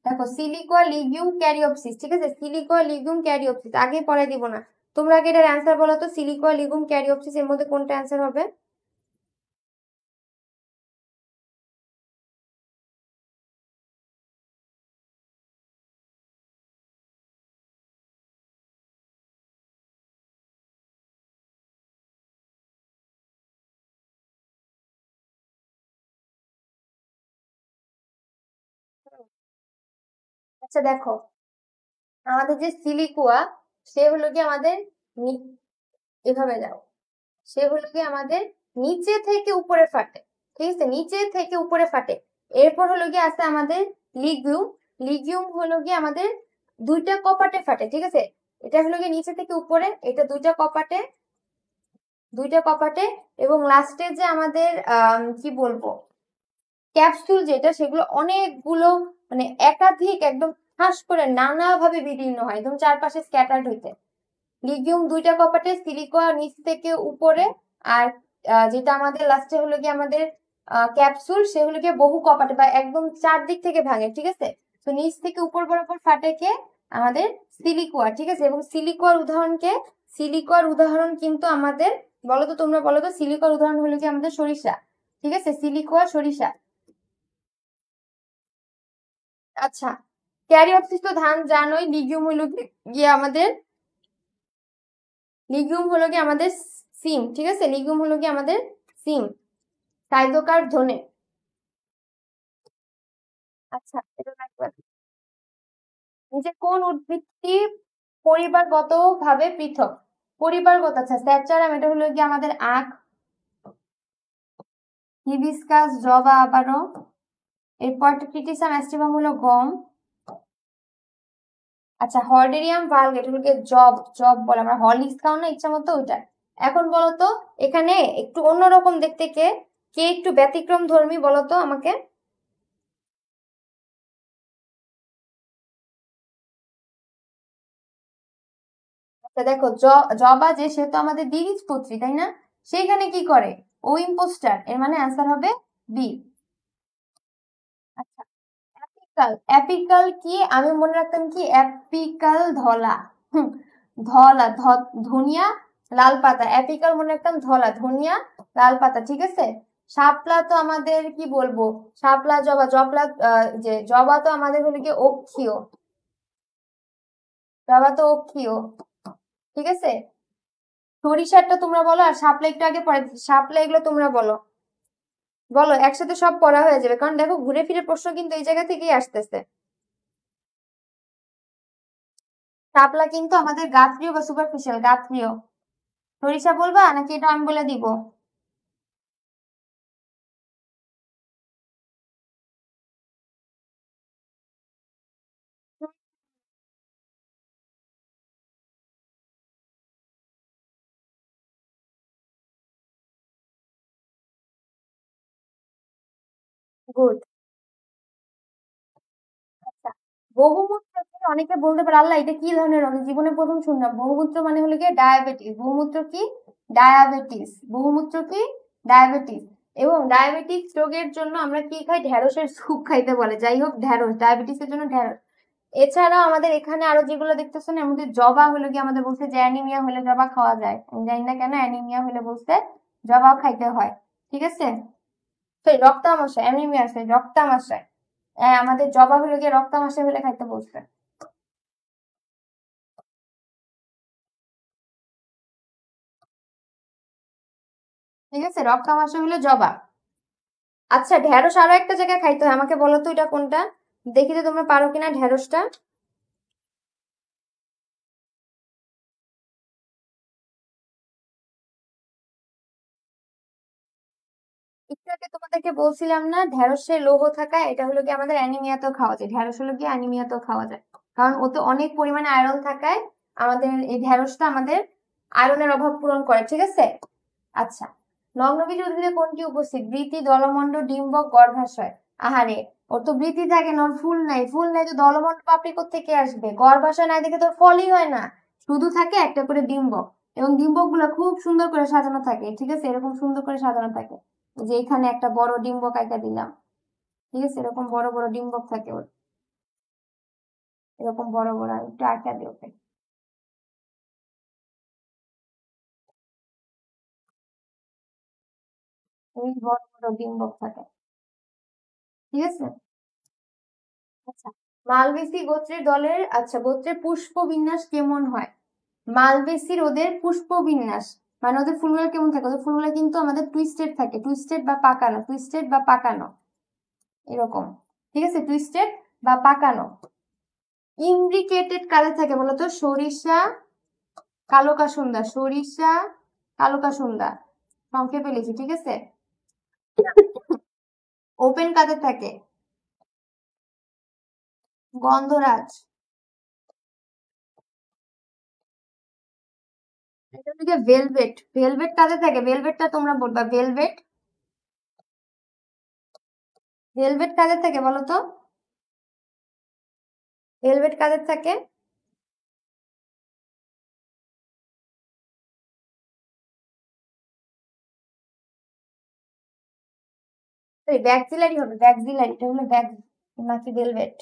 দেখো, সিলিকুয়া লিগিউম ক্যারিওপসিস, ঠিক আছে। সিলিকুয়া লিগিউম ক্যারিওপসিস আগে পড়ে দিব না। তোমরা আগে এটার অ্যান্সার বলো তো, সিলিকুয়া লিগিউম ক্যারিওপসিস এর মধ্যে কোনটা অ্যান্সার হবে? আচ্ছা দেখো, আমাদের যে সিলিকুয়া, সে হলো কি আমাদের এভাবে যাও, সে হলো কি আমাদের নিচে থেকে উপরে ফাটে, ঠিক আছে, নিচে থেকে উপরে ফাটে। এরপর হলো কি আছে আমাদের লিগিউম। লিগিউম হলো কি আমাদের দুইটা কপাটে ফাটে, ঠিক আছে। এটা হলো কি নিচে থেকে উপরে, এটা দুইটা কপাটে, দুইটা কপাটে। এবং লাস্টে যে আমাদের কি বলবো, ক্যাপসুল যেটা, সেগুলো অনেকগুলো, মানে একাধিক, একদম ঠাস করে নানাভাবে বিদীর্ণ হয়, একদম চারপাশে স্ক্যাটার্ড হইতে। লিগিউম দুইটা কপাটে, সিলিকোয়া নিচ থেকে উপরে, আর যেটা আমাদের লাস্টে হলো কি আমাদের ক্যাপসুল, সে হলো কি বহু কপাটে বা একদম চারদিক থেকে ভাঙে, ঠিক আছে। তো নিচ থেকে উপর বরাবর ফাটে কে? আমাদের সিলিকোয়া, ঠিক আছে। এবং সিলিকোয়ার উদাহরণ কে? সিলিকোয়ার উদাহরণ কিন্তু আমাদের, বলো তো তোমরা, বলো তো, সিলিকোয়ার উদাহরণ হলো কি আমাদের সরিষা, ঠিক আছে। সিলিকোয়া সরিষা। আচ্ছা, ক্যারিওপসিস তো ধান জানোই। লিগিউম হলো গিয়ে আমাদের, লিগিউম হলো কি আমাদের সিম, ঠিক আছে। লিগিউম হলো কি আমাদের সিম। সাইটোকার ধনে। আচ্ছা, এটা লাগবে। নিচে কোন উদ্ভিদটি পরিবারগত ভাবে পৃথক? পরিবারগত, আচ্ছা, স্যাচারাম, এটা হলো কি আমাদের আখ। হিবিস্কাস জবা আবারও। এরপর ক্রিটিসাম অ্যাস্টিভাম হলো গম। আচ্ছা, হর্ডেরিয়াম ভালগা, এটা হলো জব। জব বলে, আমরা হরলিক্স খাও না ইচ্ছা মতো, ওইটা। এখন বলো তো, এখানে একটু অন্যরকম দেখতে কে? কে একটু ব্যতিক্রম ধর্মী, বলো তো আমাকে। আচ্ছা দেখো, জবা যে, সে তো আমাদের দ্বিবীজপত্রী, তাই না? সেইখানে কি করে? ও ইম্পোস্টার, এর মানে আনসার হবে বি। আচ্ছা, অ্যাপিকাল। অ্যাপিকাল কি আমি মনে রাখতাম কি, অ্যাপিকাল ধলা। হুম, ধলা, ধনিয়া লাল পাতা। অ্যাপিকাল মনে রাখতাম ধলা, ধনিয়া লাল পাতা, ঠিক আছে। শাপলা তো আমাদের কি বলবো, শাপলা জবা, জবলা যে জবা তো আমাদের হলো কি অক্ষীয়, জবা তো অক্ষীয়, ঠিক আছে। সরিষারটা তোমরা বলো, আর শাপলা একটু আগে পরে দিচ্ছি। শাপলা এগুলো তোমরা বলো, বলো একসাথে সব পড়া হয়ে যাবে, কারণ দেখো ঘুরে ফিরে প্রশ্ন কিন্তু এই জায়গা থেকেই আসতেছে। শাপলা কিন্তু আমাদের গাত্রীয় বা সুপারফিশিয়াল, গাত্রীয়। সরিষা বলবা নাকি এটা আমি বলে দিব? গুড। আচ্ছা, বহুমূত্রকে অনেকে বলতে পারে আল্লাহ এটা কি ধরনের রোগ, জীবনে প্রথম শুনলাম। বহুমূত্র মানে হলো গিয়ে ডায়াবেটিস। বহুমূত্র কি? ডায়াবেটিস। বহুমূত্র কি? ডায়াবেটিস। এবং ডায়াবেটিস রোগের জন্য আমরা কি খাই? ঢেঁড়সের স্যুপ খাইতে বলে। যাই হোক, ঢেঁড়স ডায়াবেটিসের জন্য ঢেঁড়স। এছাড়াও আমাদের এখানে আরো যেগুলো দেখতেছেন, এর মধ্যে জবা হলো কি আমাদের বলছে যে অ্যানিমিয়া হলে জবা খাওয়া যায়। আমি জানি না কেন অ্যানিমিয়া হলে বলছে জবাও খাইতে হয়। ঠিক আছে, সরি রক্তামশায়, অ্যানিমিয়া আছে রক্তামশায়। আমাদের জবা হলো গিয়ে রক্তামশায় হলে খাইতে বলছে। ঠিক আছে, রক্তামশায় হলে জবা। আচ্ছা, ঢেঁড়স আরো একটা জায়গায় খাইতে হয়, আমাকে বলো তো এটা কোনটা, দেখি যে তোমরা পারো কিনা ঢেঁড়সটা। একটু আগে তোমাদেরকে বলছিলাম না ঢেঁড়সে লৌহ থাকা, এটা হলো কি আমাদের অ্যানিমিয়াতেও খাওয়া যায়। ঢেঁড়স হলো কি অ্যানিমিয়াতেও খাওয়া যায়, কারণ ওতে অনেক পরিমাণে আয়রন থাকায় আমাদের এই ঢেঁড়সটা আমাদের আয়রনের অভাব পূরণ করে। ঠিক আছে। আচ্ছা, নগ্নবীজ উদ্ভিদে কোনটি উপস্থিত? বৃতি, দলমন্ড, ডিম্বক, গর্ভাশয়। আহারে, ওর তো বৃতি থাকে না, ওর ফুল নাই। ফুল নাই তো দলমন্ড পাপড়ি কোত্থেকে আসবে? গর্ভাশয় নাই দেখে তোর ফলই হয় না। শুধু থাকে একটা করে ডিম্বক, এবং ডিম্বক গুলো খুব সুন্দর করে সাজানো থাকে। ঠিক আছে, এরকম সুন্দর করে সাজানো থাকে। যে এখানে একটা বড় ডিম্বক আঁকা দিলাম। ঠিক আছে, এরকম বড় বড় ডিম্বক থাকে ওর, এরকম বড় বড়। আমি একটু আঁকা দিই ওকে। এই বড় বড় ডিম্বক থাকে। ঠিক আছে। আচ্ছা, মালবেসি গোত্রের দলের, আচ্ছা গোত্রের পুষ্প বিন্যাস কেমন হয়? মালবেসির ওদের পুষ্প বিন্যাস মানে ওদের ফুলগুলো কেমন থাকে? ওদের ফুলগুলো কিন্তু আমাদের টুইস্টেড থাকে, টুইস্টেড বা পাকানো, টুইস্টেড বা পাকানো এরকম। ঠিক আছে, টুইস্টেড বা পাকানো। ইমব্রিকেটেড কাদের থাকে বলতো? সরিষা, কালো কাসুন্দা, সরিষা, কালো কাসুন্দা, সংক্ষেপে লিখি। ঠিক আছে। ওপেন কাদের থাকে? গন্ধরাজ। এটা হচ্ছে ভেলভেট। ভেলভেট কাদের থাকে? ভেলভেটটা তোমরা বলবা। ভেলভেট, ভেলভেট কাদের থাকে বলো তো? ভেলভেট কাদের থাকে? ব্যাক্সিলারি হবে, ব্যাক্সিলারি। এটা হলো ব্যাক, নাকি ভেলভেট?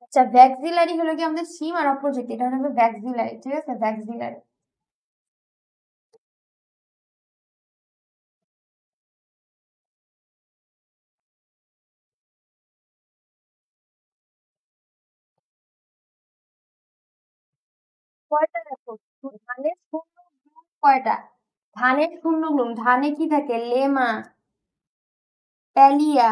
আচ্ছা, ভ্যাক্সিলারি হলো কি আমাদের সিম আর অপোজিট, এটা হলো ভ্যাক্সিলারি। ঠিক আছে, ভ্যাক্সিলারি। কয়টা দেখো, ধানের শূন্য গুণ কয়টা? ধানের শূন্য গুণ, ধানে কি থাকে? লেমা, প্যালিয়া,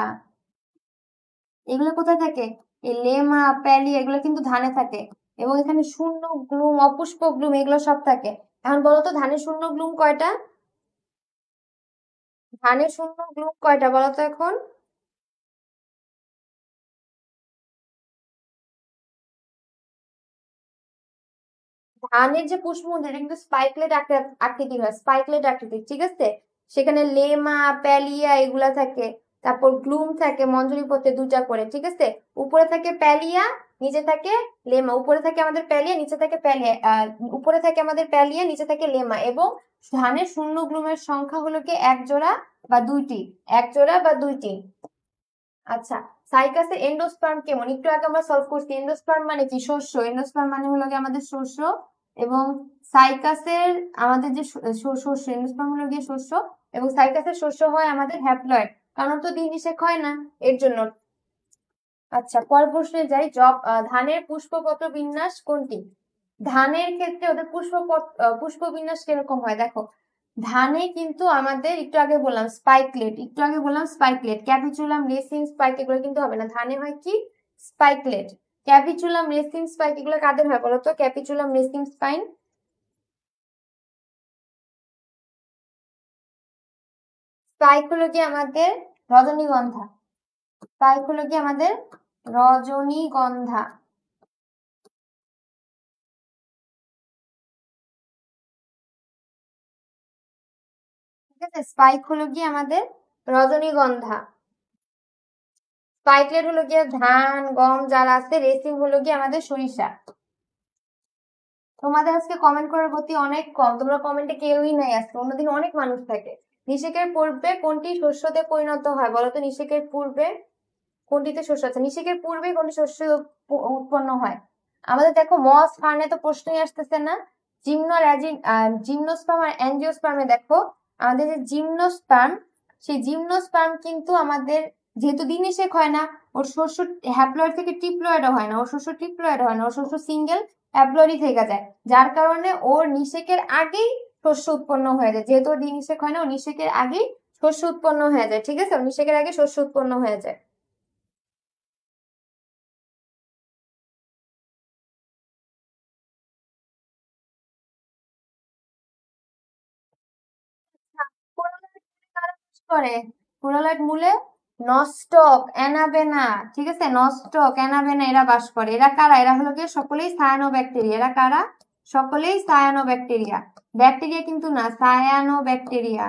এগুলো কোথায় থাকে? এই লেমা, প্যালিয়া এগুলো কিন্তু ধানে থাকে। এবং এখানে শূন্য গ্লুম, অপুষ্প গ্লুম এগুলো সব থাকে। এখন বলো তো ধানের শূন্য গ্লুম কয়টা? ধানের শূন্য গ্লুম কয়টা বলো তো এখন? ধানের যে পুষ্পমঞ্জরি এটা কিন্তু স্পাইকলেট আকৃতির হয়, স্পাইকলেট আকৃতির। ঠিক আছে, সেখানে লেমা, প্যালিয়া এগুলা থাকে। তারপর গ্লুম থাকে মঞ্জরি পত্রে দুটা করে। ঠিক আছে, উপরে থাকে প্যালিয়া, নিচে থাকে লেমা। উপরে থাকে আমাদের প্যালিয়া, নিচে থাকে প্যালিয়া, উপরে থাকে আমাদের প্যালিয়া, নিচে থাকে লেমা। এবং ধানের শূন্য গ্লুমের সংখ্যা হলো কি এক জোড়া বা দুইটি, এক জোড়া বা দুইটি। আচ্ছা, সাইকাসের এন্ডোস্পার্ম কেমন? একটু আগে আমরা সলভ করছি। এন্ডোস্পার্ম মানে কি? শস্য। এন্ডোস্পার্ম মানে হলো গিয়ে আমাদের শস্য। এবং সাইকাসের আমাদের যে শস্য, এন্ডোস্পার্ম হলো গিয়ে শস্য। এবং সাইকাসের শস্য হয় আমাদের হ্যাপ্লয়েড, কারণ তো দিন নিষেক হয় না, এর জন্য। আচ্ছা, পরের প্রশ্নে যাই। ধানের পুষ্পপত্র বিন্যাস কোনটি? ধানের ক্ষেত্রে ওদের পুষ্প বিন্যাস কিরকম হয় দেখো। ধানে কিন্তু আমাদের একটু আগে বললাম স্পাইকলেট, ক্যাপিচুলাম, রেসিন, স্পাইক এগুলো কিন্তু হবে না। ধানে হয় কি স্পাইকলেট, ক্যাপিচুলাম, রেসিন, স্পাইক এগুলো কাদের হয় বলতো? Capitulum, resin, spine. স্পাইক হলো কি আমাদের রজনীগন্ধা, স্পাইক হলো কি আমাদের রজনীগন্ধা। ঠিক আছে, স্পাইক হলো কি আমাদের রজনীগন্ধা। স্পাইকলেট হলো গিয়ে ধান গম যারা আছে, রেসিং হলো গিয়ে আমাদের সরিষা। তোমাদের আজকে কমেন্ট করার গতি অনেক কম, তোমরা কমেন্টে কেউই নাই আজকে, অন্যদিন অনেক মানুষ থাকে। নিষেকের পূর্বে কোনটি শস্যতে পরিণত হয় বলতো? নিষেকের পূর্বে কোনটিতে শস্য আছে? নিষেকের পূর্বে কোনটি শস্য উৎপন্ন হয়? আমাদের দেখো মস ফার্নে তো প্রশ্নই আসতেছে না। জিমনোস্পার্ম আর অ্যাঞ্জিওস্পার্মে দেখো আমাদের যে জিমনোস্পার্ম, সেই জিমনোস্পার্ম কিন্তু আমাদের যেহেতু দিন নিষেক হয় না, ওর শস্য হ্যাপ্লয়েড থেকে ট্রিপ্লয়েডও হয় না, ওর শস্য ট্রিপ্লয়েড হয় না, ওর শস্য সিঙ্গেল হ্যাপ্লয়েডই থেকে যায়, যার কারণে ওর নিষেকের আগেই শস্য উৎপন্ন হয়ে যায়। যেহেতু ওর দিন নিষেক হয় না, ও নিষেকের আগেই শস্য উৎপন্ন হয়ে যায়। ঠিক আছে, ওর নিষেকের আগে শস্য উৎপন্ন হয়ে যায়। করে কোরালাইট মূলে নস্টক, অ্যানাবেনা, ঠিক আছে, নস্টক, অ্যানাবেনা এরা বাস করে। এরা কারা? এরা হলো গিয়ে সকলেই সায়ানোব্যাকটেরিয়া। এরা কারা? সকলেই সায়ানোব্যাকটেরিয়া, ব্যাকটেরিয়া কিন্তু না, সায়ানোব্যাকটেরিয়া।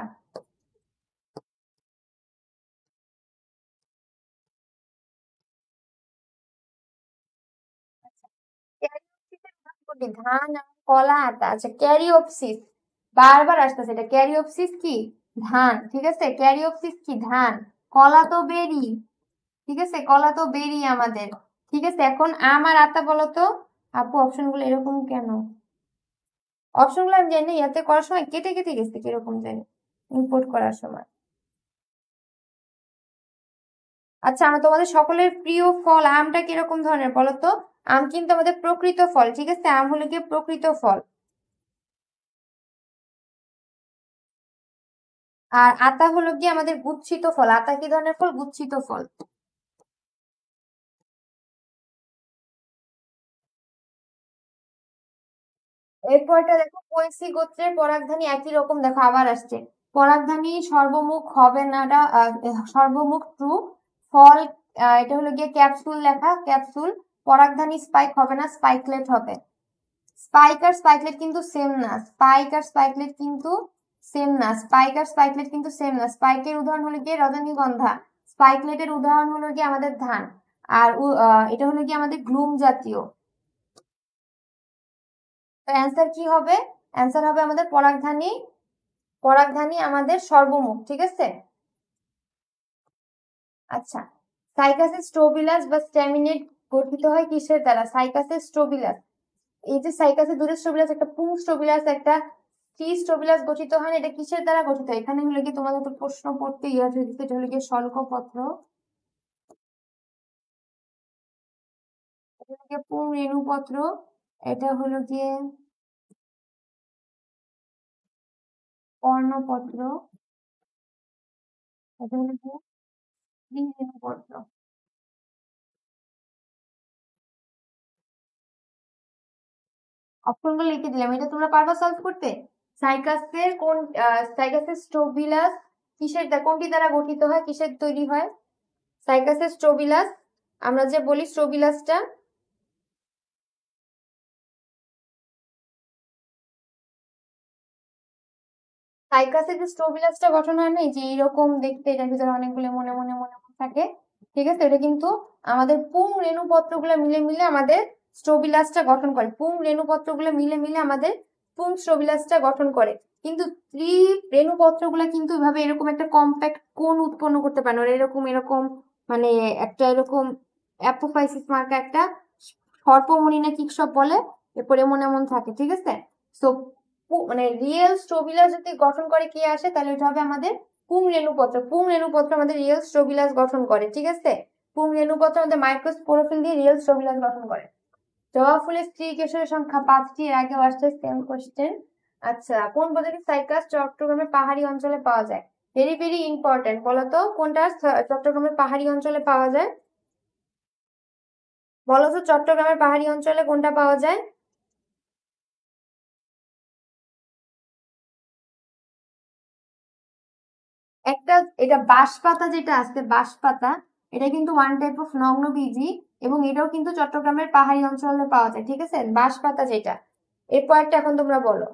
ধান, কলা, আতা। আচ্ছা, ক্যারিওপসিস বারবার আসতেছে, এটা ক্যারিওপসিস কি ধান, ঠিক আছে, ক্যারিওপসিস কি ধান। কলা তো বেরি, ঠিক আছে, কলা তো বেরি আমাদের। ঠিক আছে, এখন আম আর আতা বলো তো। আপু অপশন গুলো এরকম কেন? অপশন গুলো আমি জানি ইয়াতে করার সময় কেটে কেটে গেছে কিরকম জানি, ইম্পোর্ট করার সময়। আচ্ছা, আমরা তোমাদের সকলের প্রিয় ফল আমটা কিরকম ধরনের বলো তো? আম কিন্তু আমাদের প্রকৃত ফল, ঠিক আছে, আম হলো গিয়ে প্রকৃত ফল। আর আতা হলো গিয়ে আমাদের গুচ্ছিত ফল। আতা কি ধরনের ফল? গুচ্ছিত ফল। এরপরটা দেখো, কৈশি গোত্রের পরাগধানী একই রকম, দেখো আবার আসছে পরাগধানী সর্বমুখ হবে না, সর্বমুখ ট্রু। ফল এটা হলো গিয়ে ক্যাপসুল লেখা, ক্যাপসুল। পরাগধানী স্পাইক হবে না, স্পাইকলেট হবে। স্পাইক আর স্পাইকলেট কিন্তু সেম না, স্পাইক আর স্পাইকলেট কিন্তু সেম না, স্পাইক আর স্পাইকলেট কিন্তু সেম না। স্পাইকের উদাহরণ হলো গিয়ে রজনীগন্ধা, স্পাইকলেটের উদাহরণ হলো গিয়ে আমাদের ধান। আর এটা হলো গিয়ে আমাদের গ্লুম জাতীয়। তো অ্যান্সার কি হবে? অ্যান্সার হবে আমাদের পরাগধানী, পরাগধানী আমাদের সর্বমুখ, ঠিক আছে। আচ্ছা, সাইকাসিস স্ট্রোবিলাস বা স্ট্যামিনেট গঠিত হয় কিসের দ্বারা? সাইকাসিস স্ট্রোবিলাস, এই যে সাইকাসিস দুটো স্ট্রোবিলাস, একটা পুং স্ট্রোবিলাস, একটা স্টি স্ট্রোবিলাস গঠিত হয় না, এটা কিসের দ্বারা গঠিত হয়? এখানে হলো কি তোমাদের তো প্রশ্ন পড়তে ইয়ে হয়েছে, এটা হলো গিয়ে শল্কপত্র, এটা হলো গিয়ে পুং রেণুপত্র, এটা হলো গিয়ে কর্ণপত্র, এটা হলো গিয়ে স্ত্রী রেণুপত্র। অপশনগুলো লিখে দিলাম, এটা তোমরা পারবা সলভ করতে? সাইকাসের কোন সাইকাসের স্ট্রোবিলাস কিসের কোনটি দ্বারা গঠিত হয়, কিসের তৈরি হয়? সাইকাসের স্ট্রোবিলাস, আমরা যে বলি স্ট্রোবিলাসটা, সাইকাসের যে স্ট্রোবিলাসটা গঠন হয় না, এই যে এইরকম দেখতে, এটার ভিতরে অনেকগুলো মনে মনে মনে মনে থাকে, ঠিক আছে, এটা কিন্তু আমাদের পুং রেণুপত্রগুলো মিলে মিলে আমাদের স্ট্রোবিলাসটা গঠন করে। পুং রেণুপত্রগুলো মিলে মিলে আমাদের পুং স্ট্রোবিলাসটা গঠন করে। কিন্তু ত্রি রেণুপত্রগুলো কিন্তু এভাবে এরকম একটা কম্প্যাক্ট কোণ উৎপন্ন করতে পারে না, ওরা এরকম এরকম মানে একটা এরকম অ্যাপোফাইসিস মার্কা একটা সর্পমণি না কি সব বলে, এরপরে এমন এমন থাকে, ঠিক আছে। সো মানে রিয়েল স্ট্রোবিলাস যদি গঠন করে কে আসে, তাহলে এটা হবে আমাদের পুং রেণুপত্র। পুং রেণুপত্র আমাদের রিয়েল স্ট্রোবিলাস গঠন করে, ঠিক আছে। পুং রেণুপত্র আমাদের মাইক্রোস্পোরোফিল দিয়ে রিয়েল স্ট্রোবিলাস গঠন করে। জবা ফুলের স্ত্রী কেশরের সংখ্যা 5টি, এর আগেও আসছে সেম কোশ্চেন। আচ্ছা, কোন প্রজাতির সাইকাস চট্টগ্রামের পাহাড়ি অঞ্চলে পাওয়া যায়? ভেরি ভেরি ইম্পর্টেন্ট, বলো তো কোনটা চট্টগ্রামের পাহাড়ি অঞ্চলে পাওয়া যায়? বলো তো চট্টগ্রামের পাহাড়ি অঞ্চলে কোনটা পাওয়া যায়? একটা, এটা বাঁশপাতা যেটা আছে বাঁশপাতা, এটা কিন্তু ওয়ান টাইপ অফ নগ্নবীজি, এবং এটাও কিন্তু চট্টগ্রামের পাহাড়ি অঞ্চলে পাওয়া যায়, ঠিক আছে? বাঁশপাতা যেটা। এরপর একটা এখন তোমরা বলো।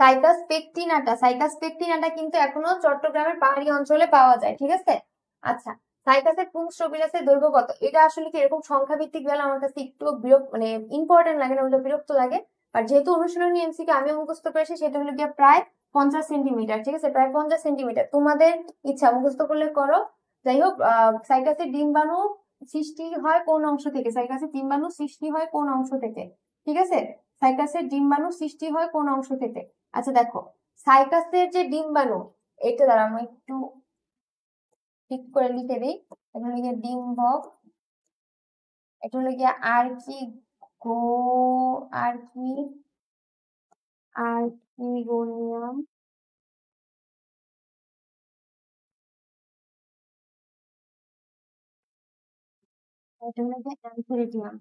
সাইকাস পেকটিনাটা কিন্তু এখনো চট্টগ্রামের পাহাড়ি অঞ্চলে পাওয়া যায়, ঠিক আছে? আচ্ছা, সাইকাসের পুংস্ট্রোবিলাসের দৈর্ঘ্য কত? এটা আসলে কি এরকম সংখ্যা ভিত্তিক গেলে আমার কাছে একটু বিরক্ত, মানে ইম্পর্টেন্ট লাগে না, ওটা বিরক্ত লাগে। আর যেহেতু অনুশীলনী এমসিকিউ আমি মুখস্থ করেছি, সেটা হলো গিয়ে প্রায় 50 সেন্টিমিটার, ঠিক আছে? প্রায় 50 সেন্টিমিটার। তোমাদের ইচ্ছা মুখস্থ করলে করো। যাই হোক, সাইকাসের ডিম্বাণু সৃষ্টি হয় কোন অংশ থেকে? সাইকাসের ডিম্বাণু সৃষ্টি হয় কোন অংশ থেকে? ঠিক আছে, সাইকাসের ডিম্বাণু সৃষ্টি হয় কোন অংশ থেকে? আচ্ছা দেখো, সাইকাসের যে ডিম্বাণু, এটা দ্বারা আমি একটু ঠিক করে লিখে দিই। এটা হলো গিয়ে ডিম্বক, এটা হলো গিয়ে আর কি গো আর কি আর্কিগোনিয়াম, এটা হলো গিয়ে অ্যানথেরিডিয়াম।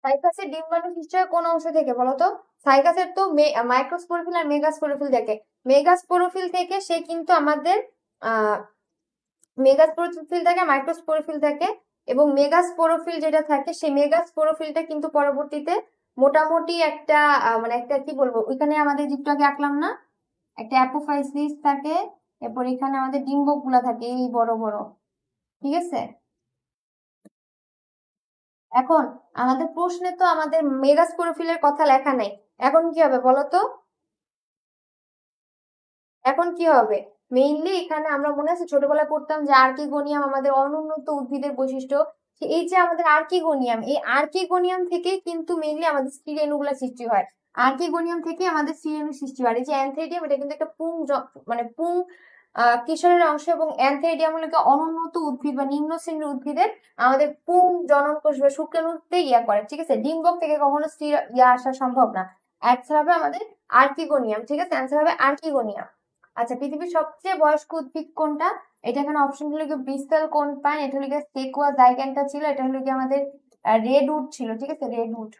সাইকাসের ডিম্বাণু সৃষ্টি হয় কোন অংশ থেকে বলো তো? সাইকাসের তো মাইক্রোস্পোরোফিল আর মেগাস্পোরোফিল থেকে। মেগাস্পোরোফিল থেকে সে কিন্তু আমাদের আহ মেগাস্পোরোফিল থাকে, মাইক্রোস্পোরোফিল থাকে, এবং মেগাস্পোরোফিল যেটা থাকে সেই মেগাস্পোরোফিলটা কিন্তু পরবর্তীতে মোটামুটি একটা মানে একটা কি বলবো, ওইখানে আমাদের যেটা আগে আঁকলাম না, একটা অ্যাপোফাইসিস থাকে, এরপর এখানে আমাদের ডিম্বক গুলা থাকে এই বড় বড়, ঠিক আছে? এখন আমাদের প্রশ্নে তো আমাদের মেগাস্পোরোফিলের কথা লেখা নাই। এখন কি হবে বলো তো? এখন কি হবে? মেইনলি এখানে আমরা মনে আছে ছোটবেলায় পড়তাম যে আর্কিগোনিয়াম আমাদের অনুন্নত উদ্ভিদের বৈশিষ্ট্য। এই যে আমাদের আর্কিগোনিয়াম, এই আর্কিগোনিয়াম থেকেই কিন্তু মেইনলি আমাদের স্ত্রী রেণুগুলা সৃষ্টি হয়। আর্কিগোনিয়াম থেকে আমাদের স্ত্রী রেণু সৃষ্টি হয়। এই যে অ্যানথেরিডিয়াম, এটা কিন্তু একটা মানে পুং কিশোরের অংশ, এবং অ্যানথেরিডিয়াম হলো কি অনুন্নত উদ্ভিদ বা নিম্ন শ্রেণীর উদ্ভিদের আমাদের পুং জনন কোষ বা শুক্রাণুতে ইয়া করে, ঠিক আছে? ডিম্বক থেকে কখনো স্ত্রী ইয়া আসা সম্ভব না। অ্যান্সার হবে আমাদের আর্কিগোনিয়াম, ঠিক আছে? অ্যান্সার হবে আর্কিগোনিয়াম। আচ্ছা, পৃথিবীর সবচেয়ে বয়স্ক উদ্ভিদ কোনটা? এটা এখানে অপশন হলো গিয়ে ব্রিস্টেল কোন পাইন, এটা হলো গিয়ে সেকুয়া জাইগ্যান্টা ছিল, এটা হলো গিয়ে আমাদের রেডউড ছিল, ঠিক আছে? রেডউড।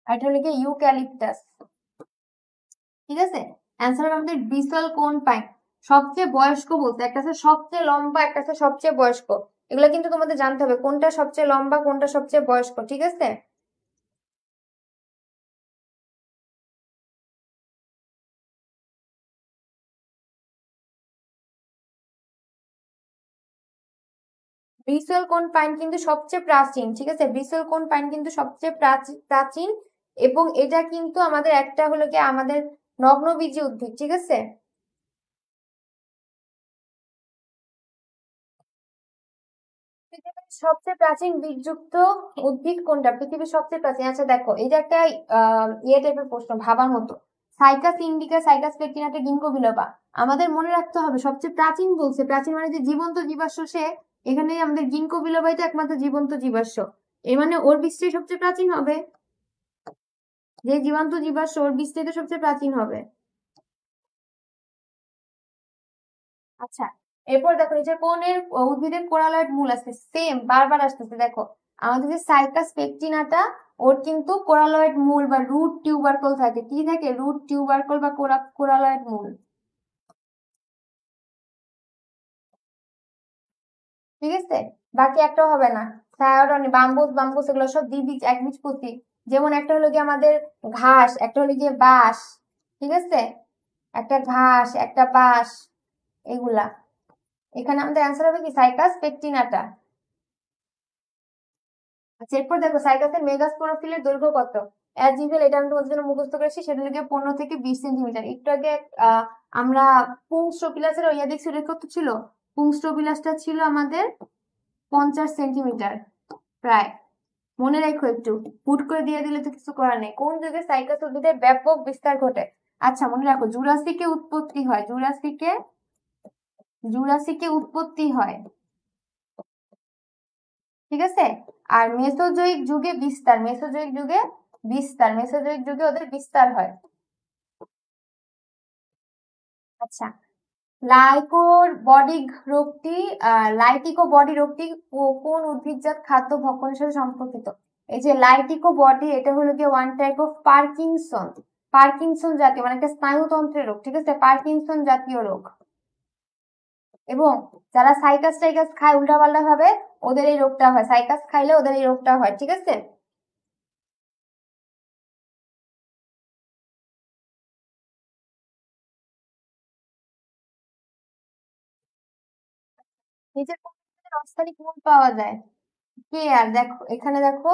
আর এটা হলো গিয়ে ইউক্যালিপটাস, ঠিক আছে? অ্যান্সার হবে আমাদের ব্রিস্টেল কোন পাইন। সবচেয়ে বয়স্ক বলতে একটা আছে সবচেয়ে লম্বা, একটা আছে সবচেয়ে বয়স্ক। এগুলো কিন্তু তোমাদের জানতে হবে কোনটা সবচেয়ে লম্বা, কোনটা সবচেয়ে বয়স্ক, ঠিক আছে? ব্রিসেল কোন পাইন কিন্তু সবচেয়ে প্রাচীন, ঠিক আছে? ব্রিসেল কোন পাইন কিন্তু সবচেয়ে প্রাচীন, এবং এটা কিন্তু আমাদের একটা হলো কি আমাদের নগ্নবীজি উদ্ভিদ, ঠিক আছে? পৃথিবীর সবচেয়ে প্রাচীন বীজযুক্ত উদ্ভিদ কোনটা? পৃথিবীর সবচেয়ে প্রাচীন, আচ্ছা দেখো এটা একটা ইয়ে টাইপের প্রশ্ন, ভাবার মতো। Cycas indica, cycas পেকটিনাটা, গিঙ্কো বিলোবা। আমাদের মনে রাখতে হবে সবচেয়ে প্রাচীন বলছে, প্রাচীন মানে যে জীবন্ত জীবাশ্ম সে, এখানে আমাদের গিঙ্কো বিলোবাই তো একমাত্র জীবন্ত জীবাশ্ম। এর মানে ওর বীজটাই সবচেয়ে প্রাচীন হবে, যে জীবন্ত জীবাশ্ম ওর বীজটাই তো সবচেয়ে প্রাচীন হবে। আচ্ছা, এরপর দেখো এই যে কোনের উদ্ভিদের কোরালয়েড মূল আছে, সেম বারবার আসতেছে দেখো। আমাদের যে সাইকাস পেকটিনাটা, ওর কিন্তু কোরালয়েড মূল বা রুট টিউবারকল থাকে, কি থাকে? রুট টিউবারকল বা কোরালয়েড মূল, ঠিক আছে? বাকি একটাও হবে না। সায়ারন, বাম্বুস, এগুলো সব দ্বিবীজ একবীজপত্রী। যেমন একটা হলো গিয়ে আমাদের ঘাস, একটা হলো গিয়ে বাঁশ, ঠিক আছে? একটা ঘাস, একটা বাঁশ, এগুলা। এখানে আমাদের অ্যান্সার হবে কি সাইকাস পেকটিনাটা। আচ্ছা, এরপর দেখো সাইকাসের মেগাস্পোরোফিলের দৈর্ঘ্য কত? অ্যাজ ইউজুয়াল এটা আমি তোমাদের জন্য মুখস্থ করেছি, সেটা হলো 15 থেকে 20 সেন্টিমিটার। একটু আগে আমরা পুংস্ট্রোপিলাসের ইয়া দেখছি, ওটা কত ছিল? পুংস্ট্রোপিলাসটা ছিল আমাদের 50 সেন্টিমিটার প্রায়। মনে রাখো, একটু হুট করে দিয়ে দিলে তো কিছু করার নেই। কোন যুগে সাইকাস উদ্ভিদের ব্যাপক বিস্তার ঘটে? আচ্ছা, মনে রাখো, জুরাসিকে উৎপত্তি হয়, জুরাসিকে উৎপত্তি হয়, ঠিক আছে। আর মেসোজোয়িক যুগে বিস্তার, মেসোজোয়িক যুগে ওদের বিস্তার হয়। আচ্ছা, লাইটিকো বডি রোগটি কোন উদ্ভিদজাত খাদ্য ভক্ষণের সাথে সম্পর্কিত? এই যে লাইটিকো বডি, এটা হলো গিয়ে ওয়ান টাইপ অফ পার্কিনসন জাতীয়, মানে একটা স্নায়ুতন্ত্রের রোগ, ঠিক আছে, পার্কিনসন জাতীয় রোগ। এবং যারা সাইকাস টাইকাস খায় উল্টাপাল্টা ভাবে, ওদের এই রোগটা হয়, সাইকাস খাইলে ওদের এই রোগটা হয়, ঠিক আছে। নিচের কোন উদ্ভিদের অস্থায়ী মূল পাওয়া যায়? কে আর দেখো, এখানে দেখো,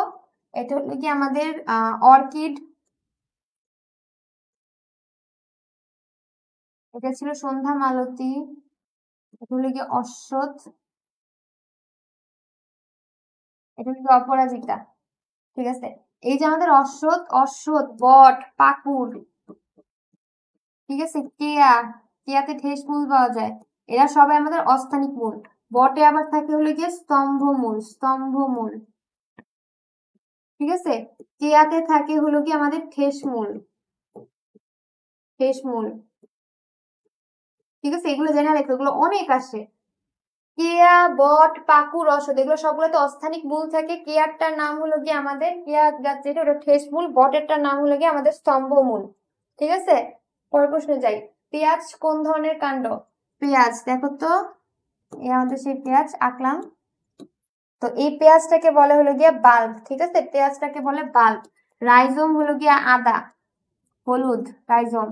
এটা হলো কি আমাদের অর্কিড, এটা ছিল সন্ধ্যা মালতী, এটা হলো কি অশ্বত্থ, এটা হলো কি অপরাজিতা, ঠিক আছে। এই যে আমাদের অশ্বত্থ, বট, পাকুড়, ঠিক আছে, কেয়াতে ঠেস মূল পাওয়া যায়, এরা সবাই আমাদের অস্থানিক মূল। বটে আবার থাকে হলো গিয়ে স্তম্ভমূল, ঠিক আছে। কেয়াতে থাকে হলো কি আমাদের ঠেসমূল, ঠিক আছে। এগুলো জেনে রাখো, এগুলো অনেক আসে। কেয়া, বট, পাকুড়, অশ্বত্থ, এগুলো সবগুলোতে অস্থানিক মূল থাকে। কেয়ারটার নাম হলো গিয়ে আমাদের, কেয়া গাছ যেটা, ওটা ঠেসমূল। বটেরটার নাম হলো গিয়ে আমাদের স্তম্ভমূল, ঠিক আছে। পরের প্রশ্নে যাই। পেঁয়াজ কোন ধরনের কাণ্ড? পেঁয়াজ দেখো তো, এই আমাদের সেই পেঁয়াজ আঁকলাম, তো এই পেঁয়াজটাকে বলে হলো গিয়া বাল্ব, ঠিক আছে, পেঁয়াজটাকে বলে বাল্ব। রাইজোম হলো গিয়া আদা, হলুদ রাইজোম।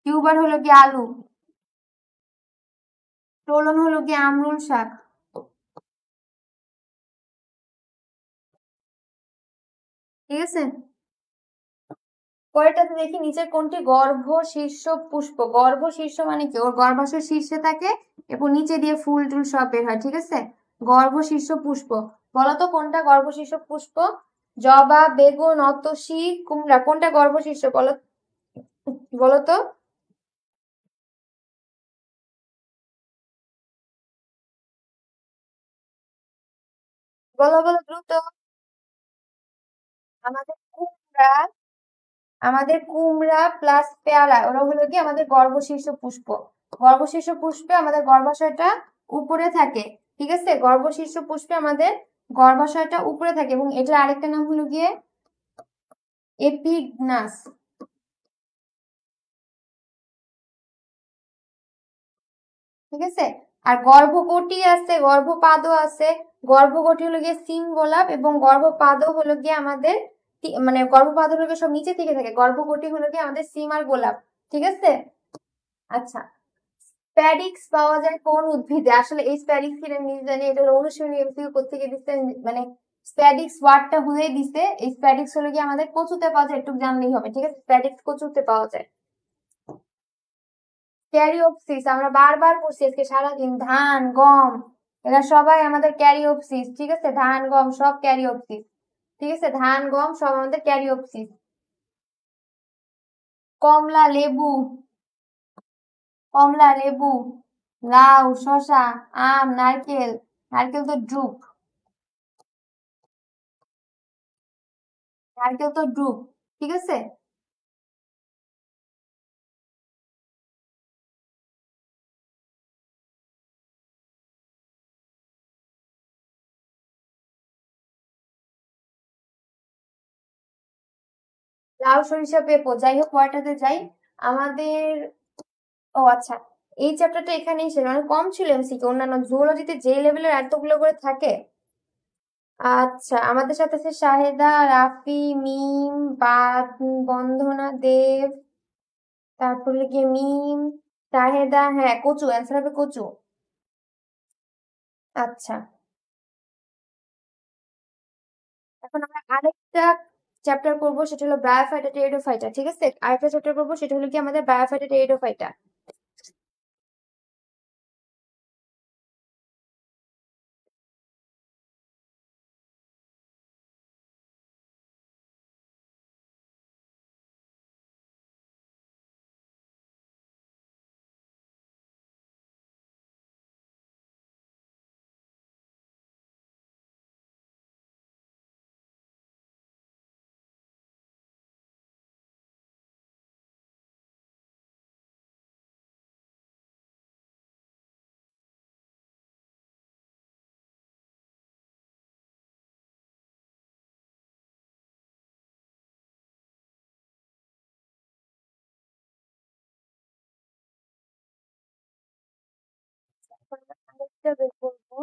টিউবার হলো গিয়া আলু। টোলন হলো গিয়া আমরুল শাক, ঠিক আছে। পরেরটাতে দেখি, নিচের কোনটি গর্ভশীর্ষ পুষ্প? গর্ভশীর্ষ মানে কি? ওর গর্ভাশয় শীর্ষে থাকে এবং নিচে দিয়ে ফুল টুল সব বের হয়, ঠিক আছে। গর্ভশীর্ষ পুষ্প, বলতো কোনটা গর্ভশীর্ষ পুষ্প? জবা, বেগুন, অতসী, কুমড়া, কোনটা গর্ভশীর্ষ বলো, বলতো। বলো বলো দ্রুত। আমাদের কুমড়া, প্লাস পেয়ারা, ওরা হলো কি আমাদের গর্ভশীর্ষ পুষ্প। গর্ভশীর্ষ পুষ্পে আমাদের গর্ভাশয়টা উপরে থাকে, ঠিক আছে। গর্ভশীর্ষ পুষ্পে আমাদের গর্ভাশয়টা উপরে থাকে, এবং এটার আরেকটা নাম হলো গিয়ে এপিগনাস, ঠিক আছে। আর গর্ভকটি আছে, গর্ভপাদও আছে। গর্ভকটি হলো গিয়ে সিম গোলাপ, এবং গর্ভপাদও হলো গিয়ে আমাদের মানে গর্ভপাদ হলো গিয়ে সব নিচে থেকে থাকে, গর্ভকটি হলো গিয়ে আমাদের সিম আর গোলাপ, ঠিক আছে। আচ্ছা, স্প্যাডিক্স পাওয়া যায় কোন উদ্ভিদে? আসলে এই স্প্যাডিক্স কি আমি নিজে জানি, এটা হলো অনুশীলনী এমসিকিউ কোত্থেকে দিচ্ছে, মানে স্প্যাডিক্স ওয়ার্ডটা হুয়ে দিছে। এই স্প্যাডিক্স হলো কি আমাদের কচুতে পাওয়া যায়, একটু জানলেই হবে, ঠিক আছে। স্প্যাডিক্স কচুতে পাওয়া যায়। ক্যারিওপসিস আমরা বারবার পড়ছি আজকে সারাদিন। ধান, গম, এরা সবাই আমাদের ক্যারিওপসিস, ঠিক আছে। ধান, গম সব ক্যারিওপসিস, ঠিক আছে। ধান, গম সব আমাদের ক্যারিওপসিস। কমলা, লেবু, লেবু, লাউ, শসা, আম, নারকেল, তো ড্রুপ, ঠিক আছে। লাউ, সরিষা, পেঁপো, যাই হোক পরেরটাতে যাই। আমাদের, ও আচ্ছা, এই চ্যাপ্টারটা এখানেই শেষ, মানে কম ছিল এমসিকিউ, অন্যান্য জুওলজিতে যে লেভেলের এতগুলো করে থাকে। আচ্ছা, আমাদের সাথে আছে শাহেদা, রাফি, মিম, বন্দনা, দেব, তারপরে গিয়ে মিম, শাহেদা, হ্যাঁ কচু, অ্যান্সার হবে কচু। আচ্ছা, এখন আমরা আরেকটা চ্যাপ্টার করবো, সেটা হলো ব্রায়োফাইটা টেরিডোফাইটা। ঠিক আছে, আরেকটা চ্যাপ্টার করবো, সেটা হলো কি আমাদের ব্রায়োফাইটা টেরিডোফাইটা। এখন আমরা আরেকটা বের করবো।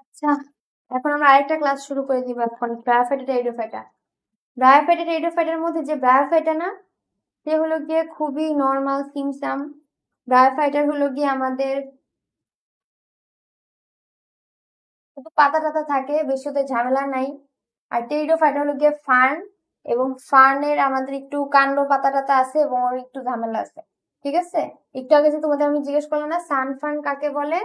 আচ্ছা, এখন আমরা আরেকটা ক্লাস শুরু করে দিব। এখন ব্রায়োফাইটা টেরিডোফাইটা। ব্রায়োফাইটা টেরিডোফাইটার মধ্যে যে ব্রায়োফাইটা না, সে হলো গিয়ে খুবই নর্মাল সিমসাম। ব্রায়োফাইটার হলো গিয়ে আমাদের শুধু পাতা টাতা থাকে, বেশি ওদের ঝামেলা নাই। আর টেরিডোফাইটা হলো গিয়ে ফার্ন, এবং ফার্নের আমাদের একটু কাণ্ড পাতা টাতা আছে এবং ওর একটু ঝামেলা আছে। ঠিক আছে, একটু আগে যে তোমাদের আমি জিজ্ঞেস করলাম না সানফার্ন কাকে বলে,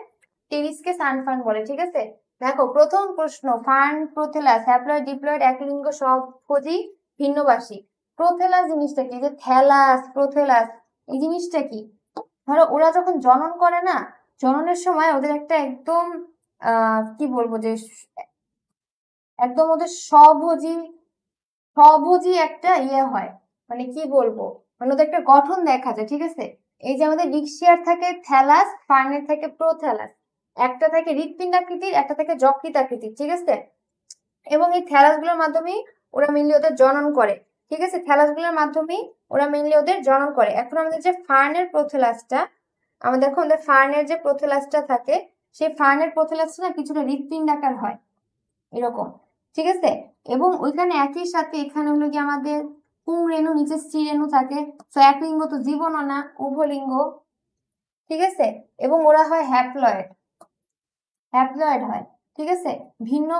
টেরিসকে সানফার্ন বলে। ঠিক আছে, দেখো প্রথম প্রশ্ন, fern prothallus haploid diploid একলিঙ্গ সবভোজী ভিন্নবাসী। Prothallus জিনিসটা কি, যে থ্যালাস প্রোথেলাস এই জিনিসটা কি? ধরো ওরা যখন জনন করে না, জননের সময় ওদের একটা একদম কি বলবো, যে একদম ওদের স্বভোজী স্বভোজী একটা ইয়ে হয়, মানে কি বলবো, মানে ওদের একটা গঠন দেখা যায়। ঠিক আছে, এই যে আমাদের ডিক্সিয়ার থাকে থ্যালাস, ফার্নের থাকে প্রোথ্যালাস, একটা থাকে হৃৎপিণ্ডাকৃতির, একটা থাকে যকৃতাকৃতির। ঠিক আছে, এবং এই থ্যালাস গুলোর মাধ্যমেই ওরা মেনলি ওদের জনন করে। ঠিক আছে, থ্যালাস গুলোর মাধ্যমেই ওরা মেনলি ওদের জনন করে। এখন আমাদের যে ফার্নের প্রোথেলাসটা, আমাদের এখন আমাদের ফার্নের যে প্রোথেলাসটা থাকে, সেই ফার্নের প্রোথেলাসটা না কিছুটা হৃৎপিণ্ডাকার হয় এরকম। ঠিক আছে, এবং ওইখানে একই সাথে এখানে হলো কি আমাদের পুংরেণু, নিচে স্ত্রীরেণু থাকে। তো এক লিঙ্গ তো জীবনও না, উভলিঙ্গ। ঠিক আছে, এবং ওরা হয় হ্যাপ্লয়েড, হ্যাপ্লয়েড হয়। ঠিক আছে, ভিন্ন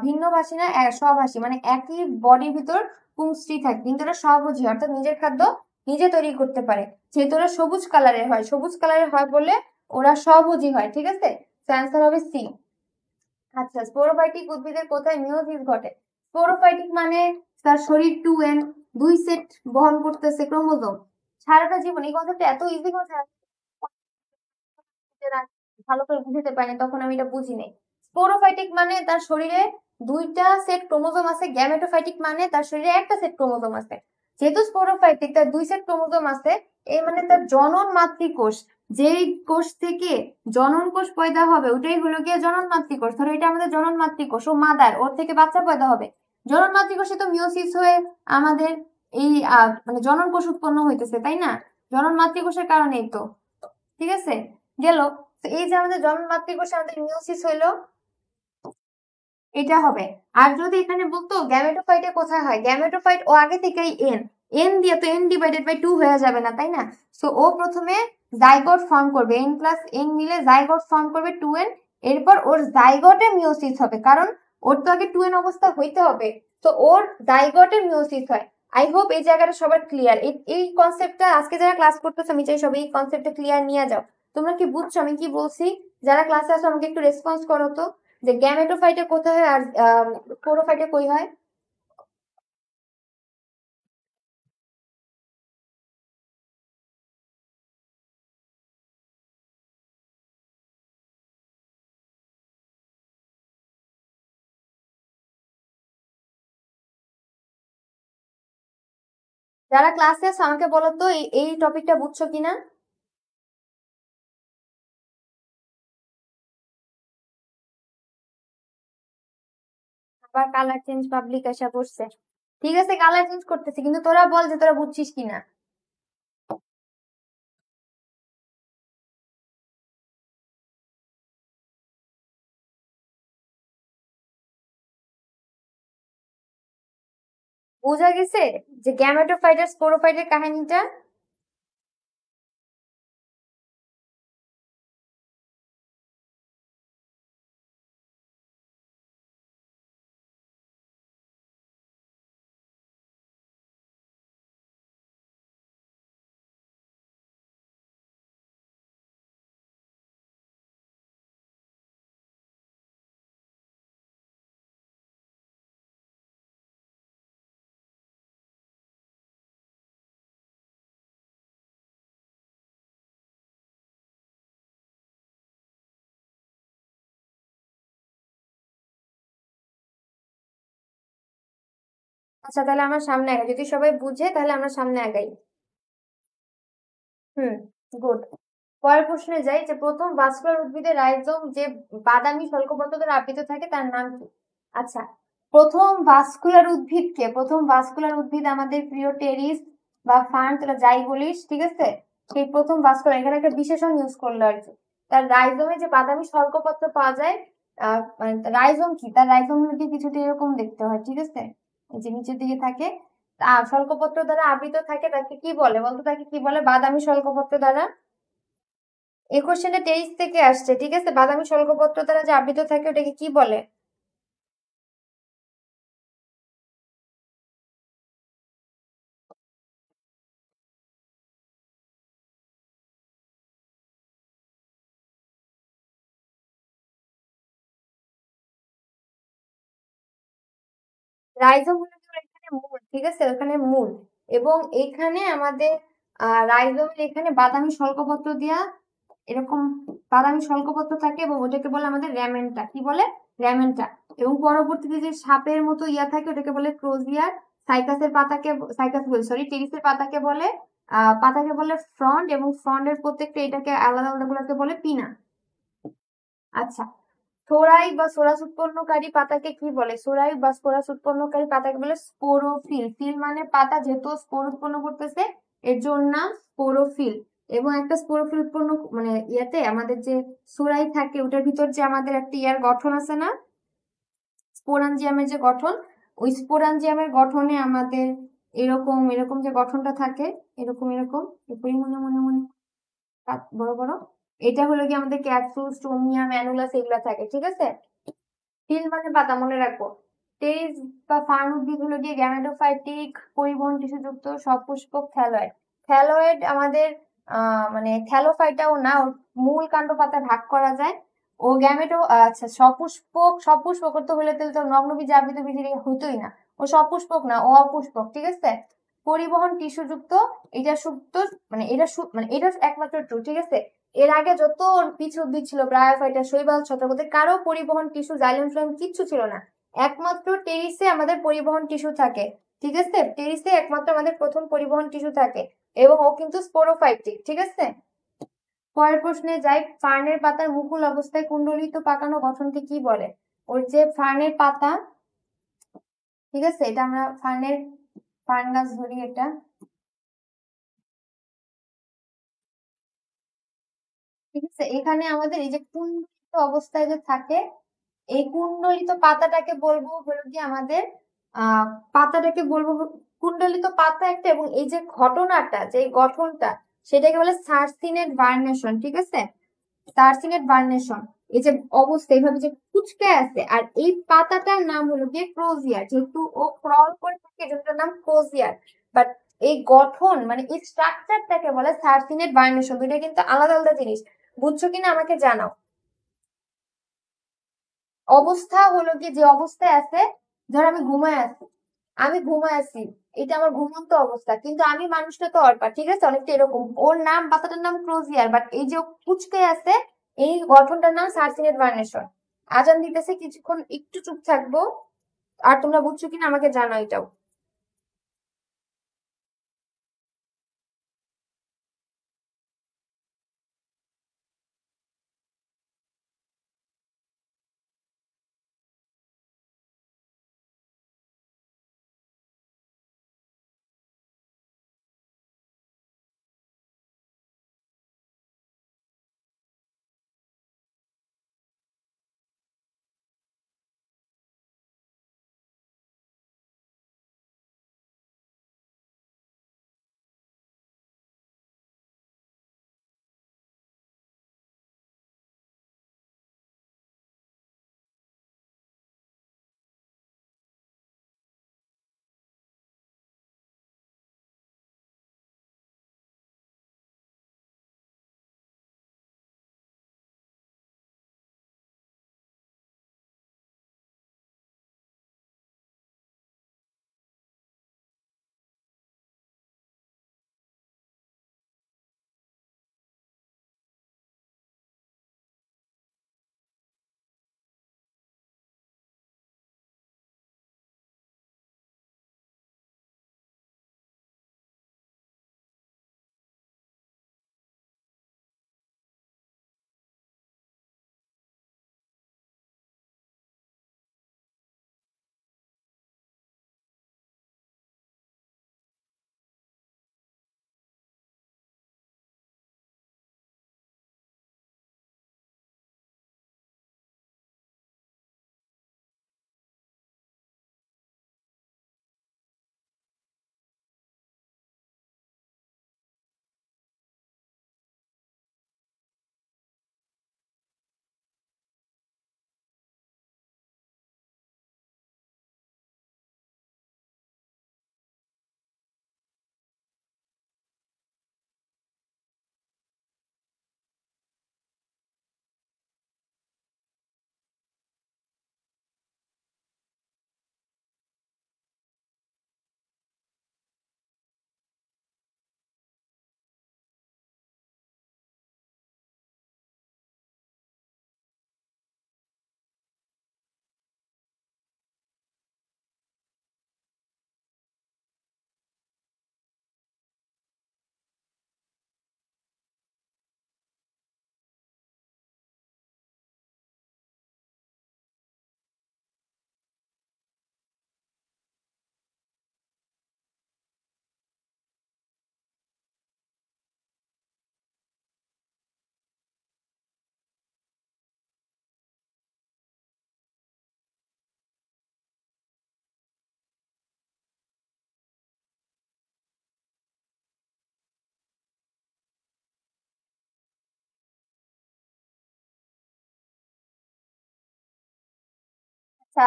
ভিন্নভাষী না স্বভাষী, মানে একই বডির ভিতর পুংস্ত্রী থাকে, কিন্তু ওরা স্বভোজী, অর্থাৎ নিজের খাদ্য নিজে তৈরি করতে পারে। যেহেতু ওরা সবুজ কালারের হয়, সবুজ কালারের হয় বলে ওরা স্বভোজী হয়। ঠিক আছে, অ্যান্সার হবে সি। আচ্ছা, স্পোরোফাইটিক উদ্ভিদের কোথায় মিয়োসিস ঘটে? স্পোরোফাইটিক মানে তার শরীর 2n, 2 সেট বহন করতেছে ক্রোমোজোম সারাটা জীবন। এই কনসেপ্টটা এত ইজি কনসেপ্ট, ভালো করে বুঝতে পারিনি, তখন আমি এটা বুঝি নাই। স্পোরোফাইটিক মানে তার শরীরে 2টা সেট ক্রোমোজোম আছে, গ্যামেটোফাইটিক মানে তার শরীরে একটা সেট ক্রোমোজোম আছে। যেহেতু স্পোরোফাইটিক তার 2 সেট ক্রোমোজোম আছে, এই মানে তার জনন মাতৃকোষ, যেই কোষ থেকে জনন কোষ পয়দা হবে ওটাই হলো গিয়ে জনন মাতৃকোষ। ধরো এটা আমাদের জনন মাতৃকোষ, ও মাদার, ওর থেকে বাচ্চা পয়দা হবে। জনন মাতৃকোষে তো মিওসিস হয়ে আমাদের এই মানে জনন কোষ উৎপন্ন হইতেছে, তাই না? জনন মাতৃকোষের কারণেই তো। ঠিক আছে, গেল। তো এই যে আমাদের জনন মাতৃকোষে আমাদের মিওসিস হইলো, এটা হবে। আর যদি এখানে বলতো গ্যামেটোফাইটে কোথায় হয়, গ্যামেটোফাইট ও আগে থেকেই এন, এন দিয়ে তো n/2 হয়ে যাবে না, তাই না? সো ও প্রথমে জাইগোট ফর্ম করবে, n+n মিলে জাইগোট ফর্ম করবে 2n। এরপর ওর জাইগোটে মিওসিস হবে, কারণ ওর তো আগে 2n অবস্থা হইতে হবে। তো ওর জাইগোটে মিওসিস হয়। আই হোপ এই জায়গাটা সবার ক্লিয়ার। এই কনসেপ্টটা আজকে যারা ক্লাস করতেছে আমি চাই সবাই এই কনসেপ্টটা ক্লিয়ার নিয়ে যাও। তোমরা কি বুঝছো আমি কি বলছি? যারা ক্লাসে আসো আমাকে একটু রেসপন্স করো তো, যে গ্যামেটোফাইটে কোথায় হয় আর স্পোরোফাইটে কই হয়। যারা ক্লাসে আছো আমাকে বলো তো এই টপিকটা বুঝছো কিনা। আবার কালার চেঞ্জ পাবলিক আসা পড়ছে। ঠিক আছে, কালার চেঞ্জ করতেছি, কিন্তু তোরা বল যে তোরা বুঝছিস কিনা। বোঝা গেছে যে গ্যামেটোফাইট আর স্পোরোফাইটের কাহিনীটা? আচ্ছা, তাহলে আমরা সামনে আগাই, যদি সবাই বুঝে তাহলে আমরা সামনে আগাই। হুম, গুড। পরের প্রশ্নে যাই, যে প্রথম ভাস্কুলার উদ্ভিদের রাইজোম যে বাদামি শল্কপত্র দ্বারা আবৃত থাকে তার নাম কি? আচ্ছা, প্রথম ভাস্কুলার উদ্ভিদ আমাদের প্রিয় টেরিস বা ফার্ন, তোরা যাই বলিস, ঠিক আছে, সেই প্রথম ভাস্কুলার, এখানে একটা বিশেষণ ইউজ করলো আর কি। তার রাইজোমে যে বাদামি শল্কপত্র পাওয়া যায়, মানে রাইজোম কি, তার রাইজোম হচ্ছে কিছুটা এরকম দেখতে হয়, ঠিক আছে, এই যে নিচের দিকে থাকে, শল্কপত্র দ্বারা আবৃত থাকে, তাকে কি বলে বলতো, তাকে কি বলে? বাদামি শল্কপত্র দ্বারা। এই কোশ্চেনটা 23 থেকে আসছে, ঠিক আছে, বাদামি শল্কপত্র দ্বারা যে আবৃত থাকে ওটাকে কি বলে? রাইজোম হলো কি, এখানে মূল, ঠিক আছে, ওখানে মূল, এবং এখানে আমাদের রাইজোমের এখানে বাদামি শল্কপত্র দিয়া এরকম বাদামি শল্কপত্র থাকে, এবং ওটাকে বলে আমাদের র্যামেন্টা। কি বলে? র্যামেন্টা। এবং পরবর্তীতে যে সাপের মতো ইয়া থাকে ওটাকে বলে ক্রোজিয়ার। সাইকাসের পাতাকে, সাইকাস বলি সরি, টেরিসের পাতাকে বলে ফ্রন্ট, এবং ফ্রন্টের প্রত্যেকটা এটাকে আলাদা আলাদা গুলোকে বলে পিনা। আচ্ছা, থোরাই বা সোরাস উৎপন্নকারী পাতাকে কি বলে? সোরাই বা সোরাস উৎপন্নকারী পাতাকে বলে স্পোরোফিল। ফিল মানে পাতা, যেহেতু স্পোর উৎপন্ন করতেছে এর জন্য নাম স্পোরোফিল। এবং একটা স্পোরোফিল উৎপন্ন মানে ইয়াতে আমাদের যে সোরাই থাকে ওটার ভিতর যে আমাদের একটা ইয়ার গঠন আছে না, স্পোরাঞ্জিয়ামের যে গঠন, ওই স্পোরাঞ্জিয়ামের গঠনে আমাদের এরকম এরকম যে গঠনটা থাকে, এরকম এরকম এরকমই মনে মনে মনে বড় বড়, এটা হলো কি আমাদের ক্যাপসুল, স্টোমিয়া, ম্যানুলাস এগুলা থাকে, ঠিক আছে। ফিল মানে পাতা, মনে রাখবো। টেরিস বা ফার্ন উদ্ভিদ হলো গিয়ে গ্যামেটোফাইটিক, পরিবহন টিস্যুযুক্ত, সপুষ্পক, থ্যালয়েড। থ্যালয়েড আমাদের মানে থ্যালোফাইটাও না, ওর মূল কাণ্ড পাতায় ভাগ করা যায়। ও গ্যামেটো, আচ্ছা, সপুষ্পক, সপুষ্পক তো হলে তাহলে তো নগ্নবীজ আবৃত বীজের হইতোই না, ও সপুষ্পক না, ও অপুষ্পক, ঠিক আছে। পরিবহন টিস্যুযুক্ত, এটা সুপ্ত, মানে এটা একমাত্র ট্রু, ঠিক আছে। এর আগে যত কিছু উদ্ভিদ ছিল, ব্রায়োফাইটা, শৈবাল, ছত্রাক, কারো পরিবহন টিস্যু, জাইলেম ফ্লোয়েম কিচ্ছু ছিল না। একমাত্র টেরিসে আমাদের পরিবহন টিস্যু থাকে, ঠিক আছে, টেরিসে একমাত্র আমাদের প্রথম পরিবহন টিস্যু থাকে, এবং ও কিন্তু স্পোরোফাইটিক, ঠিক আছে। পরের প্রশ্নে যাই, ফার্নের পাতার মুকুল অবস্থায় কুণ্ডলিত পাকানো গঠনকে কি বলে? ওর যে ফার্নের পাতা, ঠিক আছে, এটা আমরা ফার্ন গাছ ধরি, এটা, ঠিক আছে, এখানে আমাদের এই যে কুণ্ডলিত অবস্থায় যে থাকে, এই কুণ্ডলিত পাতাটাকে বলবো হলো কি আমাদের আহ পাতাটাকে বলবো কুণ্ডলিত পাতা একটা, এবং এই যে ঘটনাটা, যে গঠনটা, সেটাকে বলে সার্সিনেট ভার্নেশন, ঠিক আছে, সার্সিনেট ভার্নেশন। এই যে অবস্থা এইভাবে যে কুচকে আছে, আর এই পাতাটার নাম হলো গিয়ে ক্রোজিয়ার, যেহেতু ও ক্রল করে থাকে যেটার নাম ক্রোজিয়ার। বাট এই গঠন মানে এই স্ট্রাকচারটাকে বলে সার্সিনেট ভার্নেশন। দুইটা কিন্তু আলাদা আলাদা জিনিস, বুঝছো কিনা আমাকে জানাও। অবস্থা হলো কি, যে অবস্থায় আছে, ধর আমি ঘুমায় আছি, এটা আমার ঘুমন্ত অবস্থা, কিন্তু আমি মানুষটা তো অল্পা, ঠিক আছে, অনেকটা এরকম, ওর নাম, পাতাটার নাম ক্রোজিয়ার, বাট এই যে ও কুচকে আছে, এই গঠনটার নাম সার্সিনেট ভার্নেশন। আজান দিতেছে, কিছুক্ষণ একটু চুপ থাকবো, আর তোমরা বুঝছো কিনা আমাকে জানাও এটাও।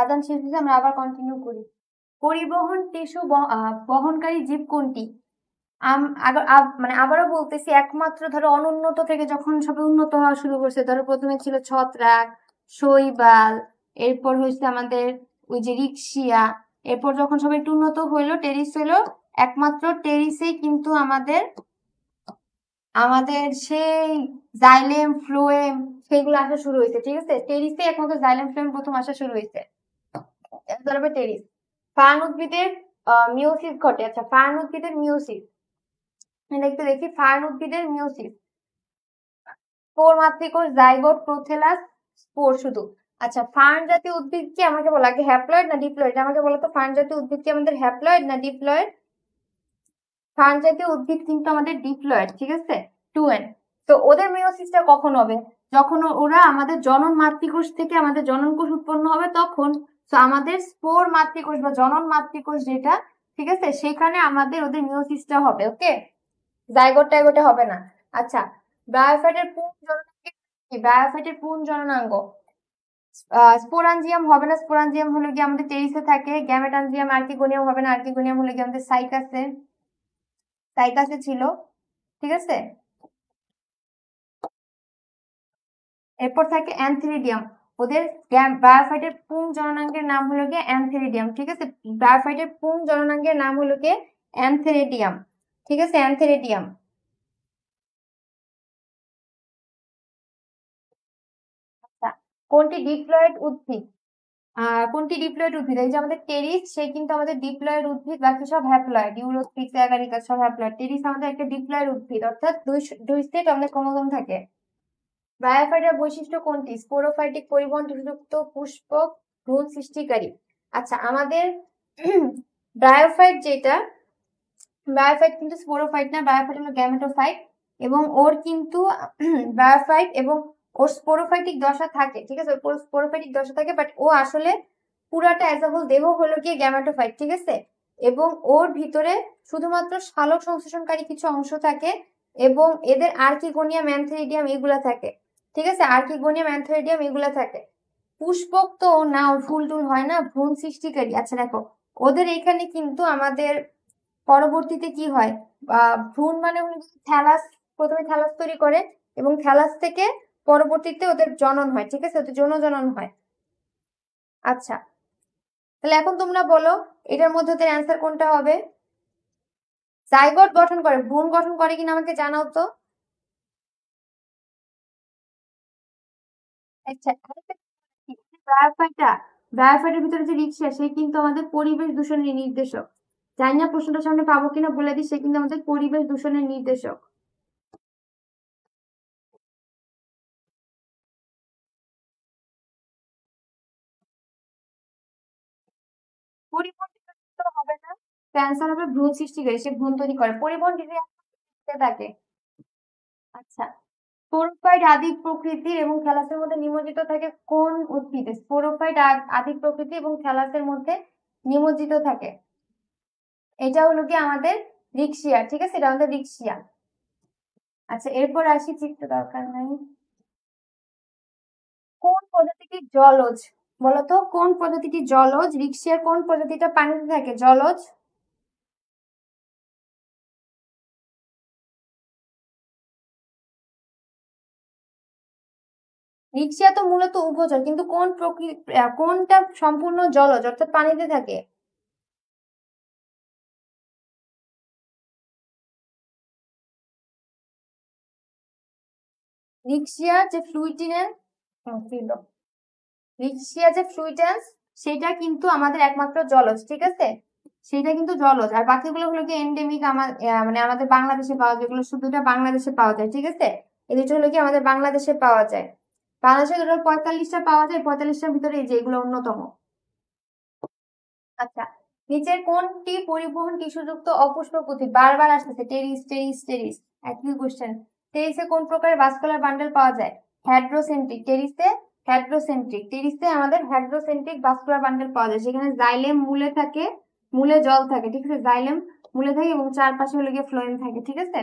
আজান শেষ হয়েছে, আমরা আবার কন্টিনিউ করি। পরিবহন টিস্যু বহনকারী জীব কোনটি? মানে আবারও বলতেছি, একমাত্র ধরো অনুন্নত থেকে যখন সবে উন্নত হওয়া শুরু করছে, ধরো প্রথমে ছিল ছত্রাক, শৈবাল, এরপর হয়েছে আমাদের ওই যে রিক্সিয়া, এরপর যখন সবাই একটু উন্নত হইলো, টেরিস হইলো, একমাত্র টেরিসেই কিন্তু আমাদের সেই জাইলেম ফ্লোয়েম সেগুলো আসা শুরু হয়েছে। ঠিক আছে, টেরিসে একমাত্র জাইলেম ফ্লোয়েম প্রথম আসা শুরু হয়েছে। তারপরে টেরিস। ফার্ন উদ্ভিদের মিওসিস ঘটে। আচ্ছা, ফার্ন উদ্ভিদের মিওসিস একটু দেখি। ফার্ন উদ্ভিদের meiosis, spore মাতৃকোষ, zygote, prothallus, spore শুধু। আচ্ছা, ফার্ন জাতীয় উদ্ভিদ কি আমাকে বলো আগে হ্যাপ্লয়েড না ডিপ্লয়েড? আমাকে বলো তো, ফার্ন জাতীয় উদ্ভিদ কি আমাদের হ্যাপ্লয়েড না ডিপ্লয়েড? ফার্ন জাতীয় উদ্ভিদ কিন্তু আমাদের ডিপ্লয়েড। ঠিক আছে, 2n। তো ওদের মিওসিসটা কখন হবে? যখন ওরা আমাদের জনন মাতৃকোষ থেকে আমাদের জনন কোষ উৎপন্ন হবে তখন। তো আমাদের স্পোর মাতৃকোষ বা জনন মাতৃকোষ যেটা, ঠিক আছে, সেখানে আমাদের ওদের মিওসিসটা হবে। ওকে, জাইগোট টাইগোটে হবে না। আচ্ছা, ব্রায়োফাইটের পুং জননাঙ্গ কি? ব্রায়োফাইটের পুং জননাঙ্গ স্পোরাঞ্জিয়াম হবে না। স্পোরাঞ্জিয়াম হলো কি আমাদের টেরিসে থাকে। গ্যামেটাঞ্জিয়াম, আর্কিগোনিয়াম হবে না। আর্কিগোনিয়াম হলো কি আমাদের সাইকাসে ছিল। ঠিক আছে, এরপর থাকে অ্যানথেরিডিয়াম। ওদের ব্রায়োফাইটের পুং জননাঙ্গের নাম হলো গিয়ে অ্যানথেরিডিয়াম। ঠিক আছে, ব্রায়োফাইটের পুং জননাঙ্গের নাম হলো গিয়ে অ্যানথেরিডিয়াম। ঠিক আছে, অ্যানথেরিডিয়াম। আচ্ছা, কোনটি ডিপ্লয়েড উদ্ভিদ? কোনটি ডিপ্লয়েড উদ্ভিদ? এই যে আমাদের টেরিস, সে কিন্তু আমাদের ডিপ্লয়েড উদ্ভিদ, বাকি সব হ্যাপ্লয়েড। ইউরোস্পিক্স, অ্যাগারিকাস সব হ্যাপ্লয়েড। টেরিস আমাদের একটা ডিপ্লয়েড উদ্ভিদ, অর্থাৎ দুই সেট আমাদের ক্রোমোজোম থাকে। ব্রায়োফাইটের বৈশিষ্ট্য কোনটি? স্পোরোফাইটিক, পরিবহন টিস্যুযুক্ত, পুষ্পক, ভ্রূণ সৃষ্টিকারী। আচ্ছা, আমাদের ব্রায়োফাইট যেটা, ব্রায়োফাইট কিন্তু স্পোরোফাইট না, ব্রায়োফাইট হলো গ্যামেটোফাইট। এবং ওর কিন্তু ব্রায়োফাইট এবং ওর স্পোরোফাইটিক দশা থাকে। ঠিক আছে, ওর স্পোরোফাইটিক দশা থাকে, বাট ও আসলে পুরাটা অ্যাজ আ হোল দেহ হলো গিয়ে গ্যামেটোফাইট। ঠিক আছে, এবং ওর ভিতরে শুধুমাত্র সালোক সংশ্লেষণকারী কিছু অংশ থাকে এবং এদের আর্কিগোনিয়াম, অ্যানথেরিডিয়াম এগুলা থাকে। ঠিক আছে, আর্কিগোনিয়াম, অ্যানথেরিডিয়াম এগুলা থাকে। পুষ্পক তো না, ওর ফুল টুল হয় না, ভ্রূণ সৃষ্টিকারী। আচ্ছা দেখো, ওদের এখানে কিন্তু আমাদের পরবর্তীতে কি হয়, ভ্রূণ মানে থ্যালাস, প্রথমে থ্যালাস তৈরি করে এবং থ্যালাস থেকে পরবর্তীতে ওদের জনন হয়। ঠিক আছে, ওদের যৌন জনন হয়। আচ্ছা, তাহলে এখন তোমরা বলো এটার মধ্যে ওদের অ্যান্সার কোনটা হবে? জাইগোট গঠন করে, ভ্রূণ গঠন করে কিনা আমাকে জানাও তো। আচ্ছা, ব্রায়োফাইটের ভিতরে যে রিক্সা, সে কিন্তু আমাদের পরিবেশ দূষণের নির্দেশক। জানি না প্রশ্নটা সামনে পাবো কিনা, বলে দিই, সে কিন্তু আমাদের পরিবেশ দূষণের নির্দেশক। পরিবহন তো হবে না, ক্যান্সার হবে ভ্রূণ সৃষ্টিকারী, সে ভ্রূণ তৈরি করে। পরিবহন থাকে। আচ্ছা, স্পোরোফাইট আদি প্রকৃতির এবং থ্যালাসের মধ্যে নিমজ্জিত থাকে কোন উদ্ভিদে? স্পোরোফাইট আদি প্রকৃতি এবং থ্যালাসের মধ্যে নিমজ্জিত থাকে, এটা হলো কি আমাদের রিক্সিয়া। ঠিক আছে, এটা আমাদের রিক্সিয়া। আচ্ছা, এরপর আসি, চিত্র দরকার নাই। কোন প্রজাতিটি জলজ? বলতো কোন প্রজাতিটি জলজ? রিক্সিয়ার কোন প্রজাতিটা পানিতে থাকে, জলজ? রিক্সিয়া তো মূলত উভচর, কিন্তু কোনটা সম্পূর্ণ জলজ অর্থাৎ পানিতে থাকে? রিক্সিয়া যে ফ্লুইটিনেন্স, রিক্সিয়া যে ফ্লুইটেন্স, সেটা কিন্তু আমাদের একমাত্র জলজ। ঠিক আছে, সেটা কিন্তু জলজ। আর বাকিগুলো হলো কি এন্ডেমিক, মানে আমাদের বাংলাদেশে পাওয়া যায়, যেগুলো শুধুটা বাংলাদেশে পাওয়া যায়। ঠিক আছে, এই দুটো হলো কি আমাদের বাংলাদেশে পাওয়া যায়। বাংলাদেশে ধরো 45টা পাওয়া যায়, 45টার ভিতরে এই যে এগুলো অন্যতম। আচ্ছা, নিচের কোনটি পরিবহন টিস্যুযুক্ত অপুষ্পক উদ্ভিদ? বারবার আসতেছে টেরিস টেরিস টেরিস, একই কোশ্চেন। টেরিসে কোন প্রকারের ভাস্কুলার বান্ডেল পাওয়া যায়? হ্যাড্রোসেন্ট্রিক। টেরিসে আমাদের হ্যাড্রোসেন্ট্রিক ভাস্কুলার বান্ডেল পাওয়া যায়। সেখানে জাইলেম মূলে থাকে, মূলে জল থাকে। ঠিক আছে, জাইলেম মূলে থাকে এবং চারপাশে হলো গিয়ে ফ্লোয়েম থাকে। ঠিক আছে,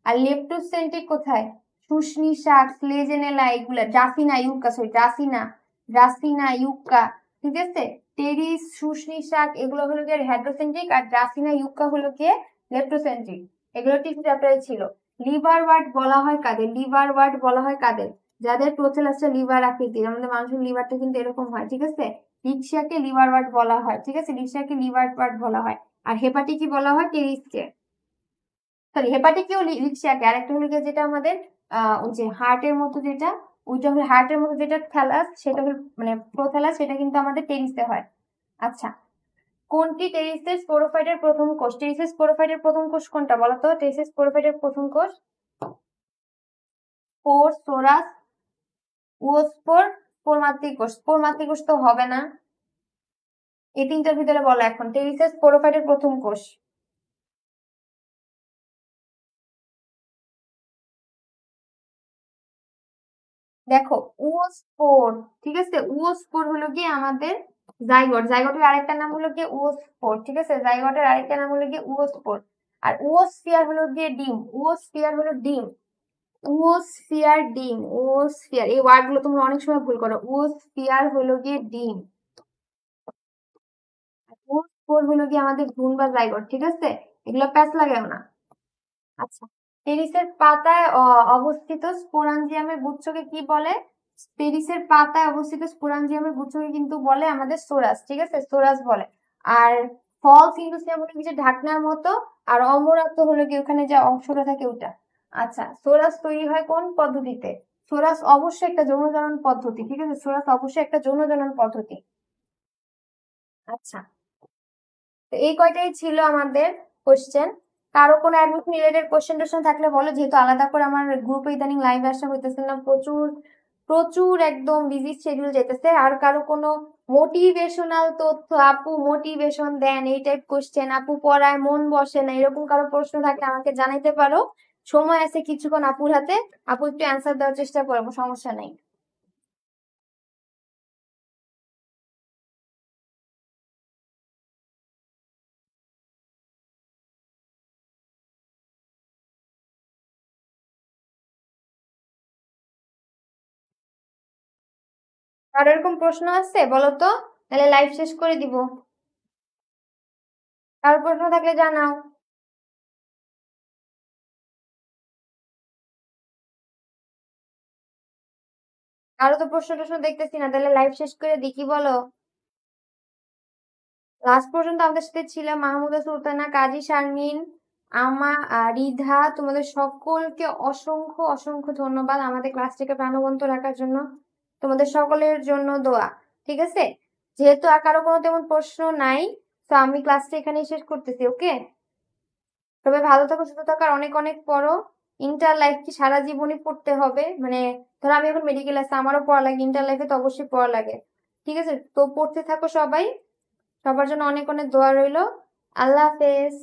আর লেপ্টোসেন্ট্রিক কোথায়? শুষ্নি শাক, স্লেজেনেলা, এগুলা, ড্রাসিনা ইউক্কা, সরি ড্রাসিনা, ড্রাসিনা ইউক্কা, ঠিক আছে। টেরিস, শুষ্নি শাক এগুলো হলো গিয়ে হেড্রোসেন্ট্রিক, আর ড্রাসিনা ইউক্কা হলো গিয়ে লেপ্টোসেন্ট্রিক। এগুলো টিস্যু চ্যাপ্টারে ছিল। লিভার ওয়ার্ড বলা হয় কাদের? লিভার ওয়ার্ড বলা হয় কাদের? যাদের প্রোথেলাসটা লিভার আকৃতির। আমাদের মানুষের লিভারটা কিন্তু এরকম হয়, ঠিক আছে। লিক্সিয়াকে লিভার ওয়ার্ড বলা হয়, ঠিক আছে, লিক্সিয়াকে লিভার ওয়ার্ড বলা হয়। আর হেপাটিক কি বলা হয়? টেরিসকে, সরি হেপাটিকেও লিক্সিয়াকে। আরেকটা হলো গিয়ে যেটা আমাদের ওই যে হার্টের মতো যেটা, ওইটা হলো হার্টের মতো যেটা থ্যালাস, সেটা হলো মানে প্রোথ্যালাস, সেটা কিন্তু আমাদের টেরিসে হয়। আচ্ছা, কোনটি টেরিসের স্পোরোফাইটের প্রথম কোষ? টেরিসের স্পোরোফাইটের প্রথম কোষ কোনটা বলো তো? টেরিসের স্পোরোফাইটের প্রথম কোষ স্পোর, সোরাস, উওস্পোর, স্পোর মাতৃকোষ। স্পোর মাতৃকোষ তো হবে না। এই তিনটার ভিতরে বলো এখন টেরিসের স্পোরোফাইটের প্রথম কোষ। দেখো উওস্পোর, ঠিক আছে। উওস্পোর হলো গিয়ে আমাদের জাইগোট। জাইগোটের আরেকটা নাম হলো গিয়ে উওস্পোর, ঠিক আছে। জাইগোটের আরেকটা নাম হলো গিয়ে উওস্পোর। আর উওস্ফিয়ার হলো গিয়ে ডিম। উওস্ফিয়ার হলো ডিম। উওস্ফিয়ার ডিম, উওস্ফিয়ার, এই ওয়ার্ড গুলো তোমরা অনেক সময় ভুল করো। উওস্ফিয়ার হলো গিয়ে ডিম, উওস্পোর হলো গিয়ে আমাদের ভ্রূণ বা জাইগোট, ঠিক আছে। এগুলো প্যাচ লাগাও না। আচ্ছা, পেরিসের পাতায় অবস্থিত স্পোরাঞ্জিয়ামের গুচ্ছকে কি বলে? পেরিসের পাতায় অবস্থিত স্পোরাঞ্জিয়ামের গুচ্ছকে কিন্তু বলে আমাদের সোরাস, ঠিক আছে, সোরাস বলে। আর ফল সিন্দুসিয়াম হলো কি যে ঢাকনার মতো, আর অমরাত্ব হলো কি ওখানে যে অংশটা থাকে ওটা। আচ্ছা, সোরাস তৈরি হয় কোন পদ্ধতিতে? সোরাস অবশ্যই একটা যৌন জনন পদ্ধতি, ঠিক আছে। সোরাস অবশ্যই একটা যৌন জনন পদ্ধতি। আচ্ছা, তো এই কয়টাই ছিল আমাদের কোশ্চেন। কারো কোনো অ্যাডমিশন রিলেটেড কোশ্চেন টোশ্চেন থাকলে বলো, যেহেতু আলাদা করে আমার গ্রুপে ইদানিং লাইভ আসা হইতেছে না, প্রচুর প্রচুর একদম বিজি শিডিউল যেতেছে। আর কারো কোনো মোটিভেশনাল তথ্য, আপু মোটিভেশন দেন, এই টাইপ কোশ্চেন, আপু পড়ায় মন বসে না, এরকম কারো প্রশ্ন থাকলে আমাকে জানাইতে পারো। সময় আছে কিছুক্ষণ আপুর হাতে, আপু একটু অ্যান্সার দেওয়ার চেষ্টা করবো, সমস্যা নেই। আর এরকম প্রশ্ন আছে বলো তো, তাহলে লাইভ শেষ করে দিব। কারো প্রশ্ন থাকলে জানাও। কারো তো প্রশ্ন টশ্ন দেখতেছি না, তাহলে লাইভ শেষ করে দিই, কি বলো? লাস্ট পর্যন্ত আমাদের সাথে ছিল মাহমুদা সুলতানা, কাজী শারমিন, রিধা, তোমাদের সকলকে অসংখ্য অসংখ্য ধন্যবাদ আমাদের ক্লাসটিকে প্রাণবন্ত রাখার জন্য। তোমাদের সকলের জন্য দোয়া, ঠিক আছে। যেহেতু আর কারো কোনো তেমন প্রশ্ন নাই, তো আমি ক্লাসটা এখানেই শেষ করতেছি, ওকে। তবে ভালো থাকো, সুস্থ থাকো, আর অনেক অনেক পড়ো। ইন্টার লাইফ কি সারা জীবনই পড়তে হবে? মানে ধরো আমি এখন মেডিকেল আছে, আমারও পড়া লাগে, ইন্টার লাইফে তো অবশ্যই পড়া লাগে, ঠিক আছে। তো পড়তে থাকো সবাই, সবার জন্য অনেক অনেক দোয়া রইলো। আল্লাহ হাফেজ।